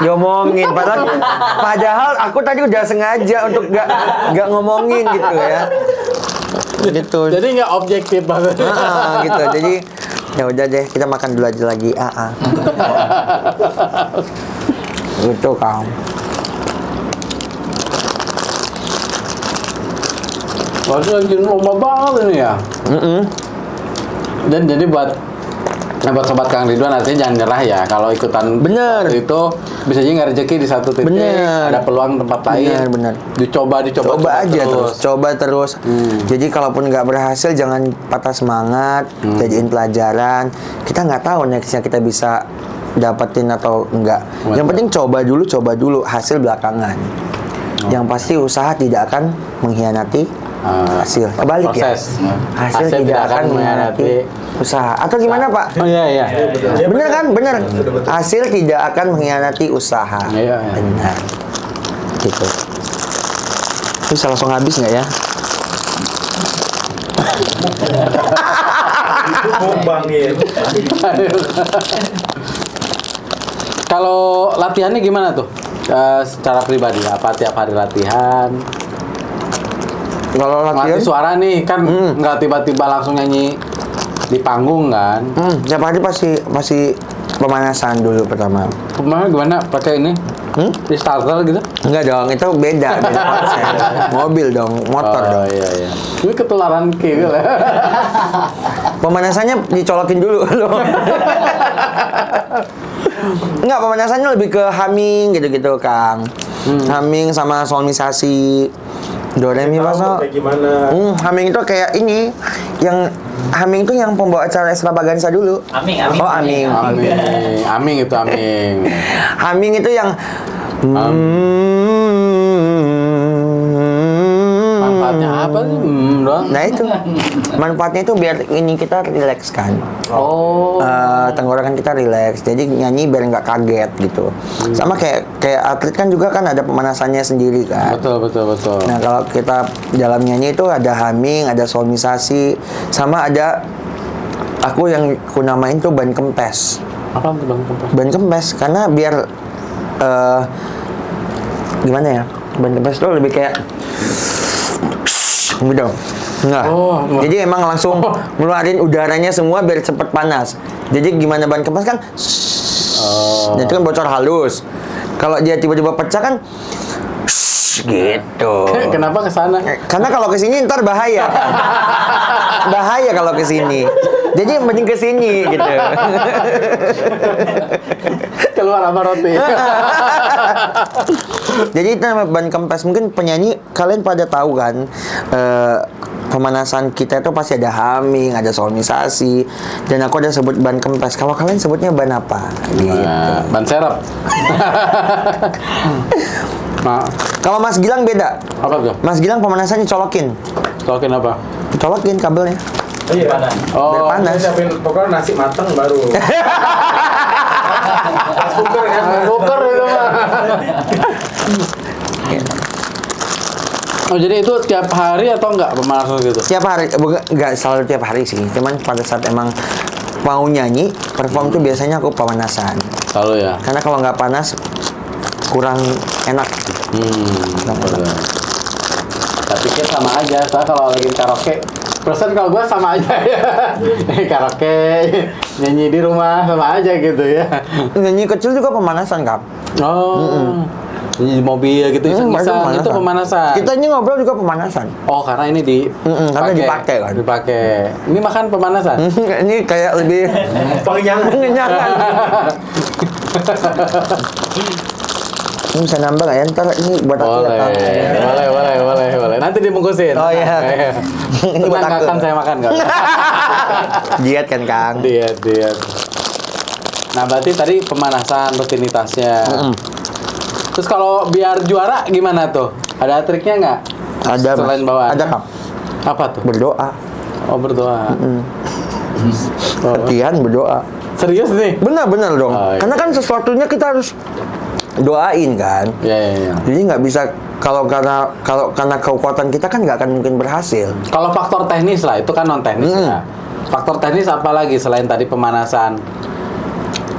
diomongin, padahal aku tadi udah sengaja untuk nggak ngomongin gitu ya. Gitu. Jadi nggak objektif banget. Gitu. Jadi ya udah deh, kita makan dulu aja lagi. Gitu Kang. Waduh, lagi lomba banget ini ya. Dan jadi buat Nah buat sobat Kang Ridwan artinya jangan nyerah ya. Kalau ikutan Bener. itu bisa aja nggak rezeki di satu titik. Bener. Ada peluang tempat lain. Bener. Dicoba Coba aja terus. Coba terus. Jadi kalaupun nggak berhasil jangan patah semangat. Jadiin pelajaran. Kita nggak tahu nextnya kita bisa dapetin atau enggak. Betul. Yang penting coba dulu. Hasil belakangan. Yang pasti usaha tidak akan mengkhianati hasil. Kebalik proses. ya. Hasil tidak akan mengkhianati usaha. Atau gimana Pak? Oh iya. Bener kan? Bener. Hasil tidak akan mengkhianati usaha. Iya. Benar. Gitu. Bisa langsung habis nggak ya? Ngembangin. Kalau latihannya gimana tuh? Secara pribadi apa tiap hari latihan? Kalau Ngelatih latihan, suara nih kan nggak tiba-tiba langsung nyanyi di panggung kan? tiap hari pasti pemanasan dulu pertama. Kemarin gimana? Pakai ini? Di starter gitu? Enggak dong, itu beda konsep. Mobil dong, motor dong. Iya. Ini ketularan kiri lah. Pemanasannya dicolokin dulu loh. Enggak, pemanasannya lebih ke humming gitu-gitu, Kang. Humming sama solmisasi. Do re mi fa sol. Kayak gimana? Humming itu kayak ini, yang humming itu yang pembawa acara extravaganza dulu. Aming. Oh, aming. Aming itu aming. Humming itu yang Manfaatnya apa sih? Doang. Nah itu manfaatnya itu biar ini kita rileks kan. Oh. Tenggorokan kita rileks, jadi nyanyi biar nggak kaget gitu. Sama kayak atlet kan juga kan ada pemanasannya sendiri kan. Betul. Nah kalau kita dalam nyanyi itu ada humming, ada solmisasi, sama ada aku yang ku namain tuh ban kempes. Apa tuh Bang Kempes? Ban kempes karena biar gimana ya? Ban kempes tuh lebih kayak gitu. Enggak. Jadi emang langsung ngeluarin udaranya semua biar cepet panas. Jadi gimana ban kempes kan? Itu kan bocor halus. Kalau dia tiba-tiba pecah kan gitu. Kenapa ke sana? Karena kalau ke sini ntar bahaya. Bahaya kalau ke sini. Jadi mending ke sini gitu. Keluar apa roti? Jadi itu nama ban kempes. Mungkin penyanyi kalian pada tahu kan, pemanasan kita itu pasti ada humming, ada solmisasi, dan aku ada sebut ban kempes. Kalau kalian sebutnya ban apa? Gitu. Ban serep. Nah, Kalau Mas Gilang beda. apa tuh? Mas Gilang pemanasannya colokin. Colokin apa? Colokin kabelnya. Iya. Biar panas. Siapin pokoknya nasi mateng baru. Cooker kan? Cooker itu mah. Oh jadi itu tiap hari atau enggak pemanasan gitu? Tiap hari, enggak selalu tiap hari sih. Cuman pada saat emang mau nyanyi, perform tuh biasanya aku pemanasan. Selalu ya? Karena kalau nggak panas, kurang enak. Saya pikir sama aja, soalnya kalau lagi karaoke perasaan kalau gue sama aja ya. Karaoke, nyanyi di rumah sama aja gitu ya. Nyanyi kecil juga pemanasan, Kak. Oh, nyanyi di mobil gitu, iseng-iseng itu pemanasan. Kita ini ngobrol juga pemanasan. Oh, karena ini karena dipakai kan. Dipakai. Ini makan pemanasan. Ini kayak lebih mengenyangkan. Ini bisa nambah nggak ya? Ntar ini buat aku ya, Kang. Boleh. Nanti dibungkusin. Oh iya. Ini buat Tenang, aku. akan saya makan kok. Diet kan, Kang? Diet. Nah, berarti tadi pemanasan rutinitasnya. Terus kalau biar juara gimana tuh? Ada triknya nggak? Ada, Mas. Selain bawaan. Ada, Kang. Apa tuh? Berdoa. Oh, berdoa. Latihan berdoa. Serius nih? Benar dong. Oh, iya. Karena kan sesuatunya kita harus doain kan. Iya. Jadi nggak bisa karena kekuatan kita kan nggak akan mungkin berhasil. Kalau faktor teknis lah, itu kan non teknis ya. Faktor teknis apa lagi selain tadi pemanasan?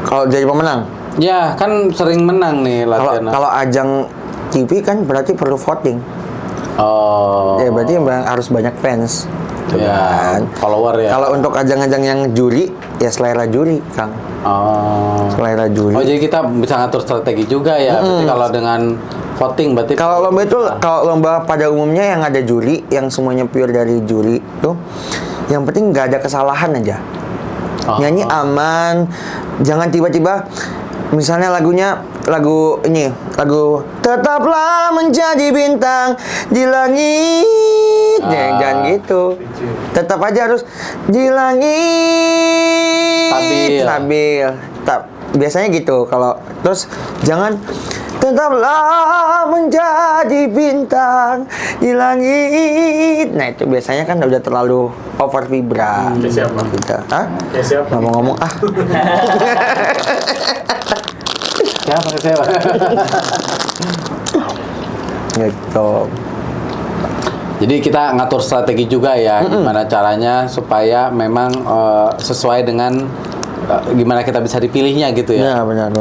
Kalau jadi pemenang, Ya, kan sering menang nih latihan. kalau ajang TV kan berarti perlu voting. Oh. Ya berarti harus banyak fans. Ya, follower ya. Kalau untuk ajang-ajang yang juri, ya selera juri, Kang. Oh. Selera juri. Oh, jadi kita bisa ngatur strategi juga ya. Berarti kalau dengan voting berarti Kalau lomba itu, kalau lomba pada umumnya yang ada juri, yang semuanya pure dari juri tuh, yang penting nggak ada kesalahan aja. Nyanyi aman, jangan tiba-tiba misalnya lagu Tetaplah Menjadi Bintang di Langit. Jangan gitu. Tetap aja harus di langit. Stabil. Biasanya gitu. Kalau terus jangan tetaplah menjadi bintang di langit. Nah, itu biasanya kan udah terlalu over vibra. Siapa? Kita. Hah? Siapa? Ngomong-ngomong Siapa? Gitu. Jadi kita ngatur strategi juga ya, gimana caranya supaya memang sesuai dengan gimana kita bisa dipilihnya gitu ya. Ya, benar.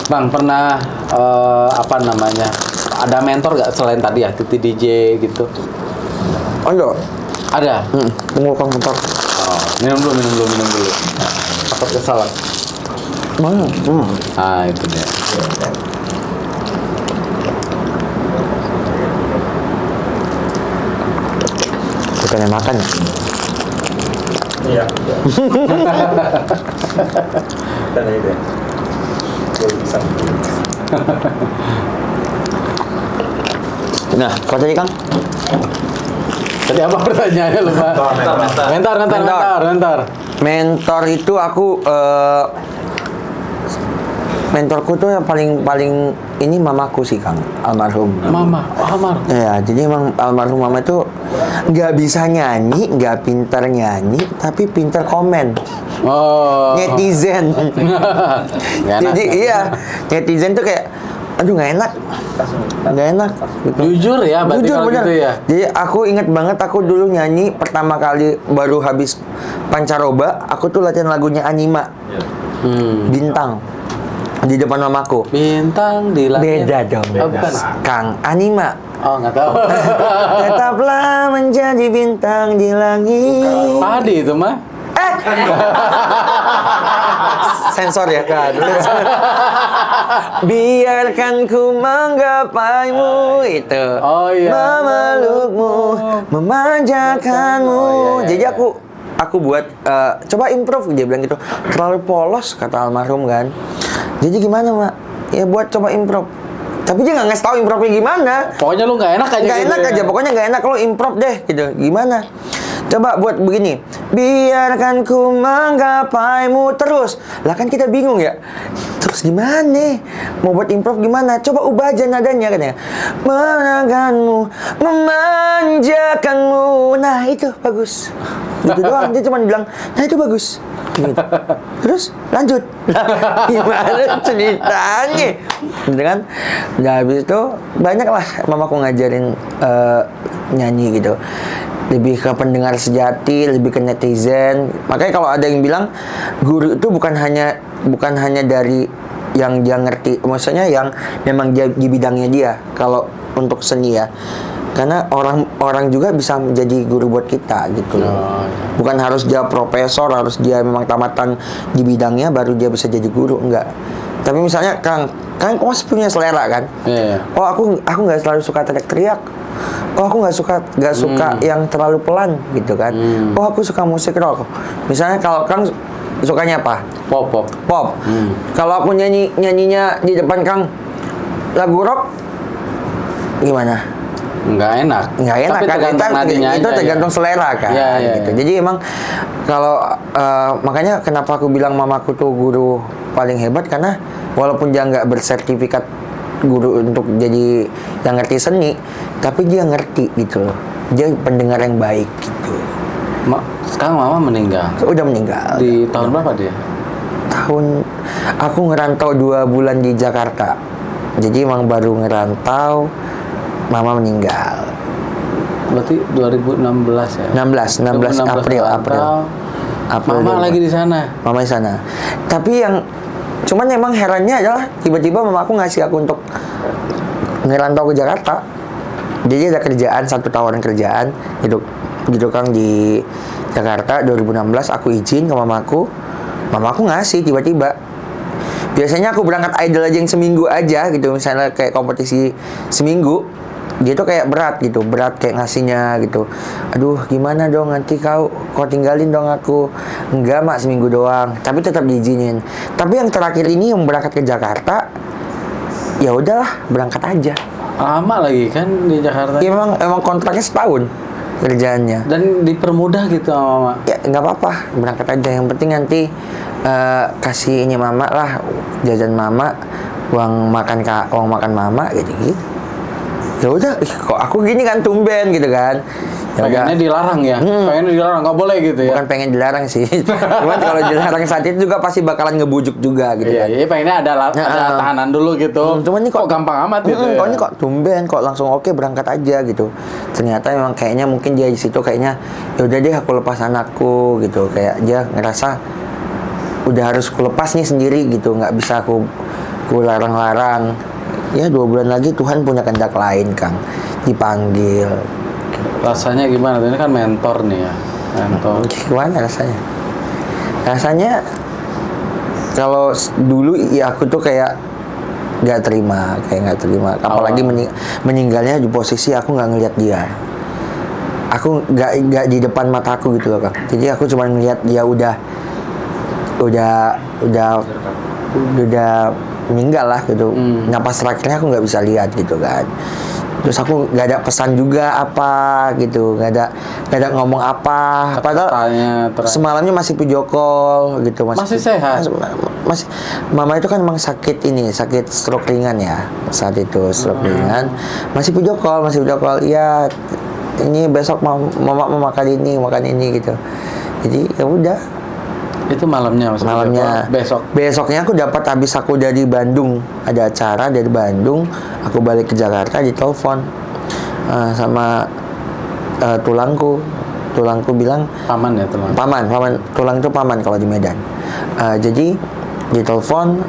Bang, pernah apa namanya? Ada mentor gak selain tadi ya, Titi DJ gitu? Ada. Tunggu Kang bentar. Minum dulu. Takut kesal. Itu dia. Bukannya makan ya? Iya. Tanya itu ya. Bisa. Nah, kalau tadi Kang? Tadi apa pertanyaannya lupa? Mentor. Mentor itu aku mentorku tuh yang paling ini mamaku sih Kang, almarhum. Almarhum. Ya, jadi emang almarhum mama itu nggak bisa nyanyi, nggak pintar nyanyi, tapi pintar komen. Netizen. Jadi iya, netizen tuh kayak, aduh nggak enak. Gitu. Jujur ya, berarti jujur, kalau bener. gitu ya. Jadi aku ingat banget aku dulu nyanyi pertama kali baru habis pancaroba, aku tuh latihan lagunya Anima. Bintang. Di depan mamaku. Bintang di langit. Beda dong. Bukan. Kang, Anima. Nggak tahu. Tetaplah menjadi bintang di langit. Padi itu mah. Sensor ya kan. Biarkan ku menggapaimu itu. Memelukmu, memanjakanmu. Jadi aku buat coba improve, dia bilang gitu. Terlalu polos kata almarhum kan. Jadi gimana Mak? Ya buat coba improve. Tapi dia nggak ngasih tahu improve-nya gimana. Pokoknya lu nggak enak aja. Nggak gitu enak ya. aja, pokoknya nggak enak lo improve deh gitu. Gimana? Coba buat begini. Biarkan ku menggapaimu terus. Lah kan kita bingung ya. Terus gimana? Mau buat improve gimana? Coba ubah aja nadanya katanya. Menangkanmu, memanjakanmu. Nah itu bagus. Gitu doang. Dia cuma bilang, nah itu bagus. Gitu. Terus lanjut. Gimana ceritanya? Gitu kan? Udah habis itu banyak lah mamaku ngajarin nyanyi gitu. Lebih ke pendengar sejati, lebih ke netizen. Makanya kalau ada yang bilang guru itu bukan hanya dari yang dia ngerti, maksudnya yang memang dia di bidangnya dia. Kalau untuk seni ya, karena orang juga bisa menjadi guru buat kita gitu loh. Bukan harus dia profesor, harus dia memang tamatan di bidangnya baru dia bisa jadi guru, enggak. Tapi misalnya Kang masih punya selera kan? Oh aku nggak selalu suka teriak-teriak. Oh aku nggak suka yang terlalu pelan gitu kan? Oh aku suka musik rock. Misalnya kalau Kang sukanya apa? Pop. Kalau aku nyanyinya di depan Kang lagu rock gimana? Nggak enak kan? Itu tergantung selera kan. Gitu. Jadi emang kalau makanya kenapa aku bilang mamaku tuh guru paling hebat, karena walaupun dia nggak bersertifikat guru untuk jadi yang ngerti seni, tapi dia ngerti gitu loh. Dia pendengar yang baik gitu. Sekarang mama meninggal. Udah meninggal. Di tahun berapa dia? Aku ngerantau 2 bulan di Jakarta. Jadi emang baru ngerantau, mama meninggal. Berarti 2016 ya? 16 April. Mama lagi di sana. Mama di sana. Tapi yang cuman emang herannya adalah tiba-tiba mama aku ngasih aku untuk ngerantau ke Jakarta. Jadi ada kerjaan, 1 tawaran kerjaan gitu Kang di Jakarta 2016. Aku izin ke mamaku ngasih tiba-tiba. Biasanya aku berangkat idol aja yang seminggu aja gitu, misalnya kayak kompetisi seminggu. dia tuh kayak berat gitu, berat kayak ngasihnya gitu. Aduh, gimana dong nanti kau tinggalin dong aku. Enggak mak, seminggu doang, tapi tetap diizinin. Tapi yang terakhir ini yang berangkat ke Jakarta, ya udahlah berangkat aja. Lama lagi kan di Jakarta. Ya, emang kontraknya setahun kerjaannya. Dan dipermudah gitu sama mama. Ya nggak apa-apa, berangkat aja. Yang penting nanti kasih ini mama lah, jajan mama, uang makan mama gitu. Ya udah, kok aku gini kan tumben gitu kan. Ya pengennya udah. dilarang ya, pengennya dilarang, nggak boleh gitu ya. Bukan pengen dilarang sih, cuman kalau dilarang saat itu juga pasti bakalan ngebujuk juga gitu Iya, kan. iya pengennya ada tahanan dulu gitu. Cuman ini kok gampang amat gitu ya. Kok ini kok tumben, kok langsung oke berangkat aja gitu. Ternyata memang kayaknya mungkin dia di situ kayaknya ya udah deh aku lepas anakku gitu, kayak dia ngerasa udah harus ku lepas nih sendiri gitu, nggak bisa aku larang-larang. Ya 2 bulan lagi Tuhan punya kehendak lain Kang, dipanggil. Rasanya gimana? Ini kan mentor nih ya, mentor. Gimana rasanya? Rasanya kalau dulu ya aku tuh kayak nggak terima. Apalagi meninggalnya di posisi aku nggak ngeliat dia. Aku nggak di depan mataku gitu loh Kang. Jadi aku cuma ngeliat dia udah meninggal lah gitu. Napas terakhirnya aku nggak bisa lihat gitu kan. Terus aku nggak ada pesan juga apa gitu, nggak ada ngomong apa. Padahal semalamnya masih video call gitu, masih sehat. Masih mama itu kan emang sakit stroke ringan ya saat itu, stroke ringan. Masih video call. Iya, ini besok mama mau makan ini gitu. Jadi ya udah. Itu malamnya besoknya aku dapat, habis aku dari Bandung, ada acara dari Bandung, aku balik ke Jakarta, ditelepon sama tulangku bilang paman tulang itu paman kalau di Medan. Jadi ditelepon,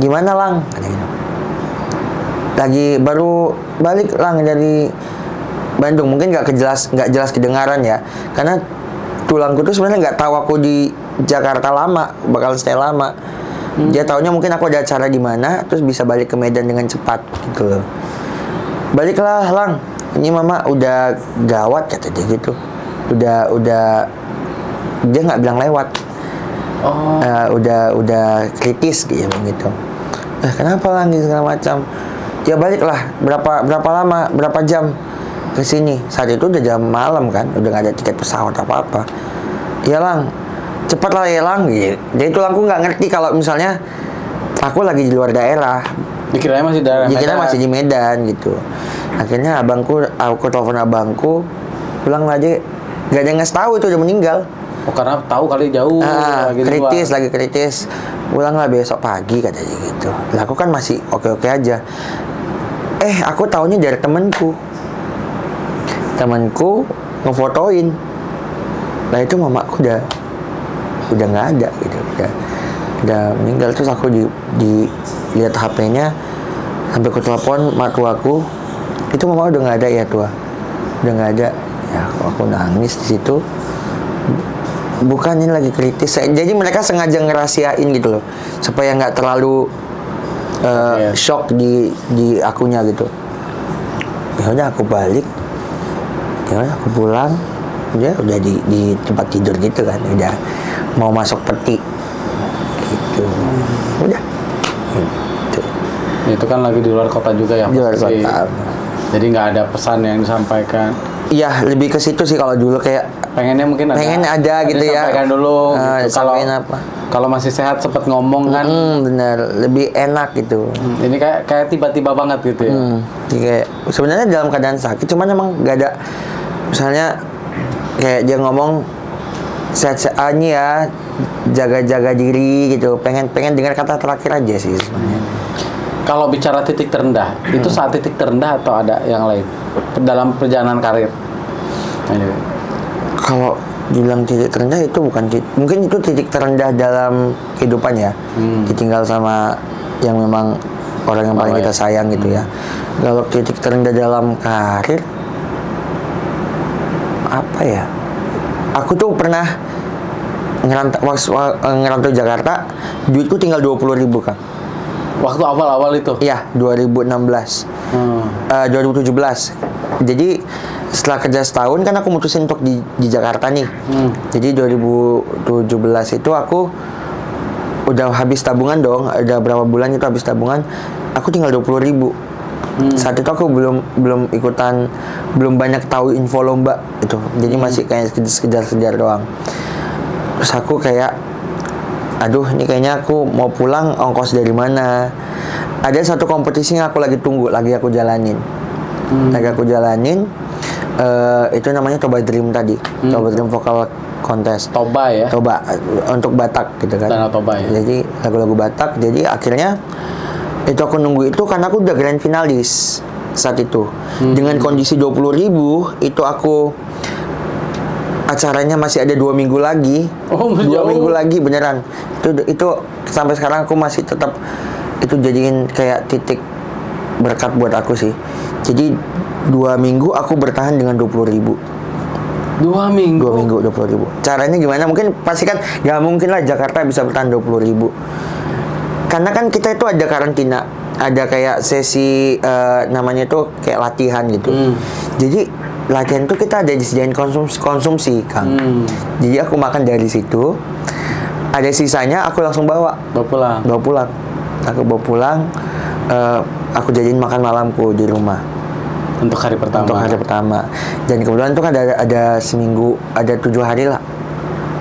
gimana Lang, katanya, lagi baru balik Lang dari Bandung. Mungkin nggak jelas kedengaran ya, karena tulangku tuh sebenarnya nggak tahu aku di Jakarta bakal stay lama. Dia taunya mungkin aku ada acara di mana, terus bisa balik ke Medan dengan cepat gitu loh. Baliklah Lang, ini mama udah gawat kata dia gitu. Udah dia nggak bilang lewat. Udah kritis gitu. Kenapa Lang gitu segala macam. Ya baliklah, berapa lama, berapa jam ke sini. Saat itu udah jam malam kan, udah nggak ada tiket pesawat apa-apa. Ya Lang, cepatlah ya Lang gitu. Jadi tulangku nggak ngerti kalau misalnya aku lagi di luar daerah. Dikira masih masih di Medan gitu. Akhirnya aku telepon abangku, pulang aja. Gak ada yang ngasih tahu itu udah meninggal. Karena tahu kali jauh. Lagi kritis. Pulanglah besok pagi katanya gitu. Lah aku kan masih oke aja. Aku taunya dari temanku ngefotoin. Nah itu mamaku udah nggak ada gitu, udah meninggal. Terus aku lihat HP-nya, sampai aku telepon matuaku, itu mama udah nggak ada ya tua, udah nggak ada. Ya aku nangis di situ. Bukan, ini lagi kritis. Jadi mereka sengaja ngerahasiain gitu loh, supaya nggak terlalu shock di akunya gitu. Ya udah aku balik, ya udah aku pulang. Dia udah di tempat tidur gitu kan, udah mau masuk peti gitu. Udah gitu. Itu kan lagi di luar kota juga ya, di luar kota. Jadi nggak ada pesan yang disampaikan. Iya, lebih ke situ sih. Kalau dulu kayak pengennya mungkin ada gitu ya, sampaikan dulu gitu. Kalau masih sehat sempet ngomong kan. Bener, lebih enak gitu. Ini kayak tiba-tiba banget gitu ya. Kayak sebenarnya dalam keadaan sakit, cuman emang nggak ada, misalnya kayak dia ngomong sehat-sehat ya, jaga-jaga diri gitu. Pengen dengar kata terakhir aja sih sebenarnya. Kalau bicara titik terendah, itu saat titik terendah atau ada yang lain dalam perjalanan karir? Kalau bilang titik terendah itu mungkin itu titik terendah dalam kehidupan ya. Ditinggal sama yang memang orang yang paling kita sayang gitu ya. Kalau titik terendah dalam karir, apa ya? Aku tuh pernah ngerantau Jakarta, duitku tinggal 20.000 Kang. Waktu awal-awal itu? Iya, 2016. 2017. Jadi setelah kerja setahun kan aku mutusin untuk di Jakarta nih. Jadi 2017 itu aku udah habis tabungan dong. Udah berapa bulan itu habis tabungan. Aku tinggal 20.000. Saat itu aku belum ikutan, belum banyak tahu info lomba itu. Jadi masih kayak sekedar doang. Terus aku kayak, aduh ini kayaknya aku mau pulang, ongkos dari mana? Ada satu kompetisi yang aku lagi tunggu, lagi aku jalanin. Itu namanya Toba Dream tadi. Toba Dream Vokal Contest. Toba ya? Toba, untuk Batak gitu kan. Danau Toba ya? Jadi lagu-lagu Batak. Jadi akhirnya itu aku nunggu itu karena aku udah grand finalis saat itu. Dengan kondisi 20.000 itu aku acaranya masih ada 2 minggu lagi. 2 minggu lagi beneran. Itu sampai sekarang aku masih tetap itu jadiin kayak titik berkat buat aku sih. Jadi 2 minggu aku bertahan dengan 20.000. 2 minggu? 2 minggu 20.000. Caranya gimana? Mungkin pasti kan nggak mungkin lah Jakarta bisa bertahan 20.000. Karena kan kita itu ada karantina, ada kayak sesi namanya itu kayak latihan gitu. Jadi latihan itu kita ada disediain konsumsi, Kang. Jadi aku makan dari situ. Ada sisanya aku langsung bawa pulang. Aku bawa pulang. Aku jadiin makan malamku di rumah. Untuk hari pertama. Dan kemudian itu kan ada seminggu, ada 7 hari lah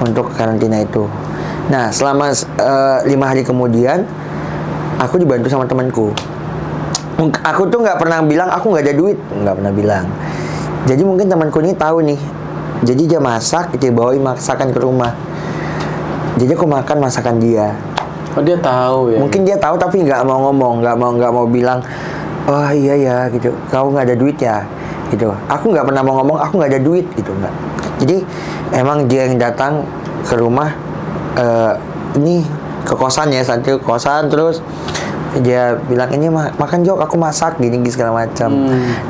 untuk karantina itu. Nah, selama 5 hari kemudian, aku dibantu sama temanku. Aku tuh nggak pernah bilang aku nggak ada duit, nggak pernah bilang. Jadi mungkin temanku ini tahu nih. Jadi dia masak, dia bawain masakan ke rumah. Jadi aku makan masakan dia. Oh, dia tahu ya? Mungkin dia tahu tapi nggak mau ngomong, nggak mau bilang, oh iya ya gitu. Kau nggak ada duit ya, gitu. Aku nggak pernah mau ngomong, aku nggak ada duit gitu nggak. Jadi emang dia yang datang ke rumah. Ini ke kosan ya, saat itu kosan, terus dia bilang ini makan Jok, aku masak gini segala macam.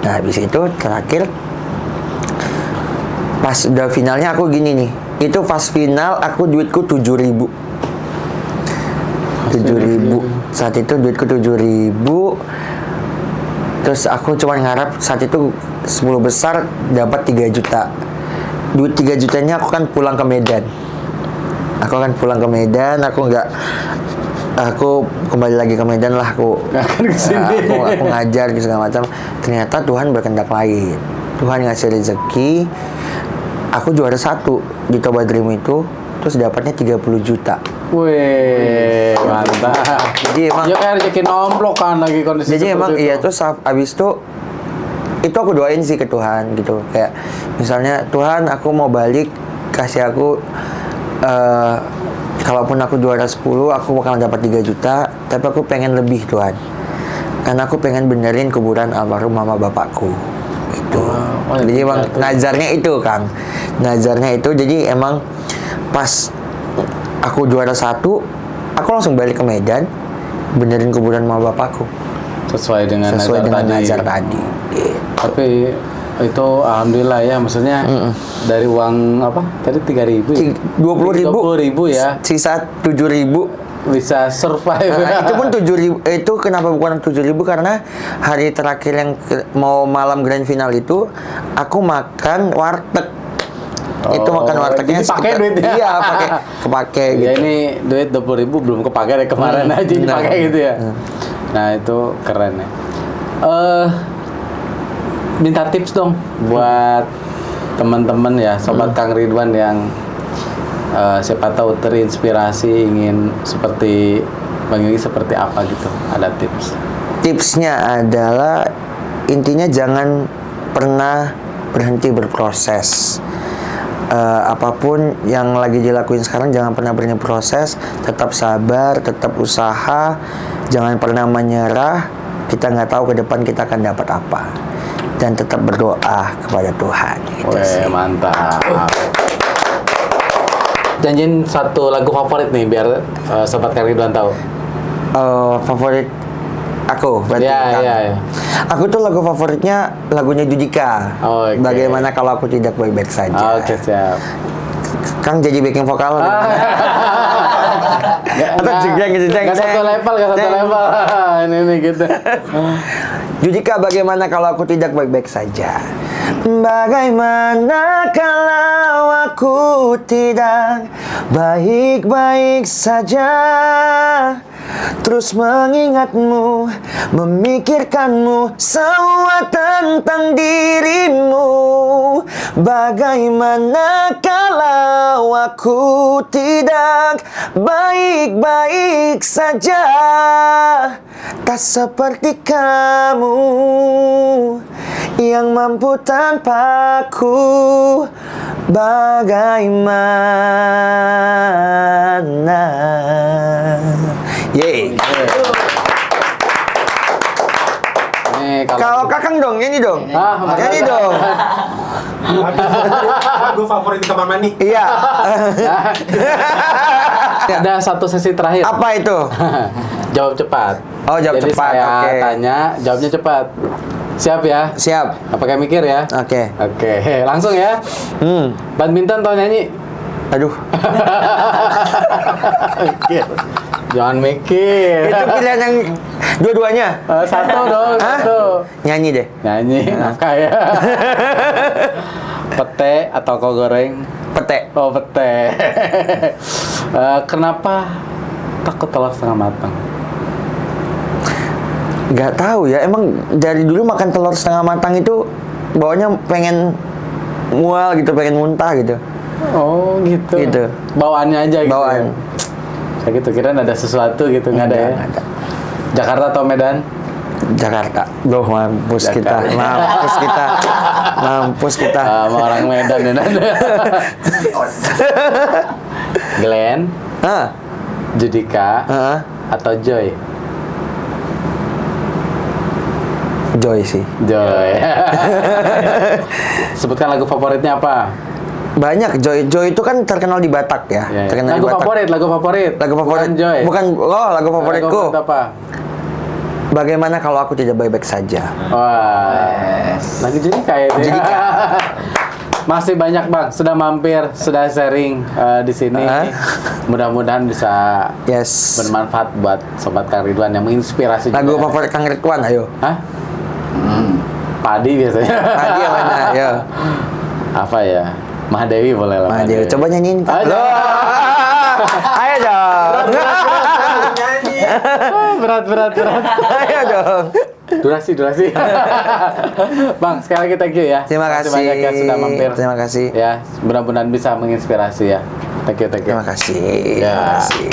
Nah habis itu terakhir pas udah finalnya aku gini nih, itu pas final aku duitku 7.000. Saat itu duitku 7.000. Terus aku cuma ngarap saat itu 10 besar dapat 3 juta. Duit 3 jutanya aku kan pulang ke Medan. Aku kembali lagi ke Medan lah, aku ngajar gitu segala macam. Ternyata Tuhan berkehendak lain. Tuhan ngasih rezeki. Aku juara 1 di Toba Dream itu, terus dapatnya 30 juta. Wih, mantap. Jadi emang ya kayak rezeki nomplok kan lagi kondisi. Jadi emang iya, terus abis itu aku doain sih ke Tuhan gitu. Kayak misalnya, Tuhan aku mau balik, kasih aku kalaupun aku juara 10, aku bakal dapat 3 juta, tapi aku pengen lebih Tuhan. Karena aku pengen benerin kuburan almarhum mama bapakku. Gitu. Jadi emang nazarnya itu, Kang. Nazarnya itu, jadi emang pas aku juara 1, aku langsung balik ke Medan, benerin kuburan mama bapakku. Sesuai dengan nazar tadi. Gitu. Tapi itu alhamdulillah ya, maksudnya dari uang apa tadi 3.000 ya? 20.000 ya, sisa 7.000 bisa survive. Itu pun 7.000. Itu kenapa bukan 7.000? Karena hari terakhir yang mau malam grand final itu aku makan warteg. Itu makan wartegnya pakai duitnya. Iya, kepake gitu. Ya ini duit 20.000 belum kepake dari kemarin aja dipakai gitu ya. Nah, itu keren ya. Minta tips dong buat teman-teman ya, sobat Kang Ridwan yang siapa tahu terinspirasi ingin seperti Bang Yogi, seperti apa gitu. Ada tips? Tipsnya adalah intinya jangan pernah berhenti berproses. Apapun yang lagi dilakuin sekarang jangan pernah berhenti proses, tetap sabar, tetap usaha, jangan pernah menyerah. Kita nggak tahu ke depan kita akan dapat apa. Dan tetap berdoa kepada Tuhan. Gitu sih. Mantap. Janjiin satu lagu favorit nih biar sobat Kang Ridwan tahu. Favorit aku berarti. Iya. Aku tuh lagu favoritnya lagunya Judika. Okay. Bagaimana kalau aku tidak baik-baik saja. Oke, siap. Kang jadi backing vokal. Nggak Gak satu level, gak satu level. Ini gitu. Judika, bagaimana kalau aku tidak baik-baik saja? Bagaimana kalau aku tidak baik-baik saja? Terus mengingatmu, memikirkanmu, semua tentang dirimu. Bagaimana kalau aku tidak baik-baik saja? Tak seperti kamu yang mampu tanpaku. Bagaimana? Yeay. Kalau Kakang dong, nyanyi dong. Nyanyi dong. Lagu favorit kamar mandi. Iya. Ada satu sesi terakhir. Apa itu? Jawab cepat. Oh, jawab Jadi cepat. saya Oke. tanya, jawabnya cepat. Siap ya? Siap. Apa kayak mikir ya? Oke. Oke, langsung ya. Badminton tau nyanyi? Aduh. Jangan mikir. Itu pilihan yang dua-duanya. Satu dong, Hah? satu. Nyanyi deh. Nyanyi, nafkah ya. Pete atau kol goreng? Pete. Oh, pete. Kenapa takut telur setengah matang? Gak tahu ya. Emang dari dulu makan telur setengah matang itu bawanya pengen mual gitu, pengen muntah gitu. Oh, gitu. Gitu. Bawaannya aja gitu. Bawaan. Saya gitu kirain ada sesuatu gitu, nggak ada ya? Nggak ada. Jakarta atau Medan? Jakarta. Loh, mampus kita. Jakarta. Mampus kita. Mampus kita. Sama orang Medan ya. Glenn, Ah. Judika, Ah. atau Joy? Joy sih. Joy. Sebutkan lagu favoritnya apa? Banyak. Joy itu kan terkenal di Batak ya. Ya, ya. Terkenal Lagu di Batak. favorit, lagu favorit. Lagu favorit. Bukan Joy. Bukan. Oh, lagu favoritku. Lagu favorit apa? Bagaimana kalau aku tidak baik-baik saja? Wah, lagi jadi kayak itu. Judika. Masih banyak bang, sudah mampir, sudah sharing di sini. Mudah-mudahan bisa Yes. bermanfaat buat sobat Kang Ridwan yang menginspirasi. Lagu juga. favorit Kang Ridwan, ayo. Hah? Padi biasanya. Padi yang mana? Ayo. Apa ya? Mahadewi boleh lah. Mahadewi. Coba nyanyiin. Ayo. Loh. Ayo dong. Berat. Ayo dong. Durasi. Bang, sekali lagi thank you ya. Terima Makasih kasih. banyak ya sudah mampir. Terima kasih. Ya, mudah-mudahan bisa menginspirasi ya. Thank you. Terima kasih. Ya. Terima kasih.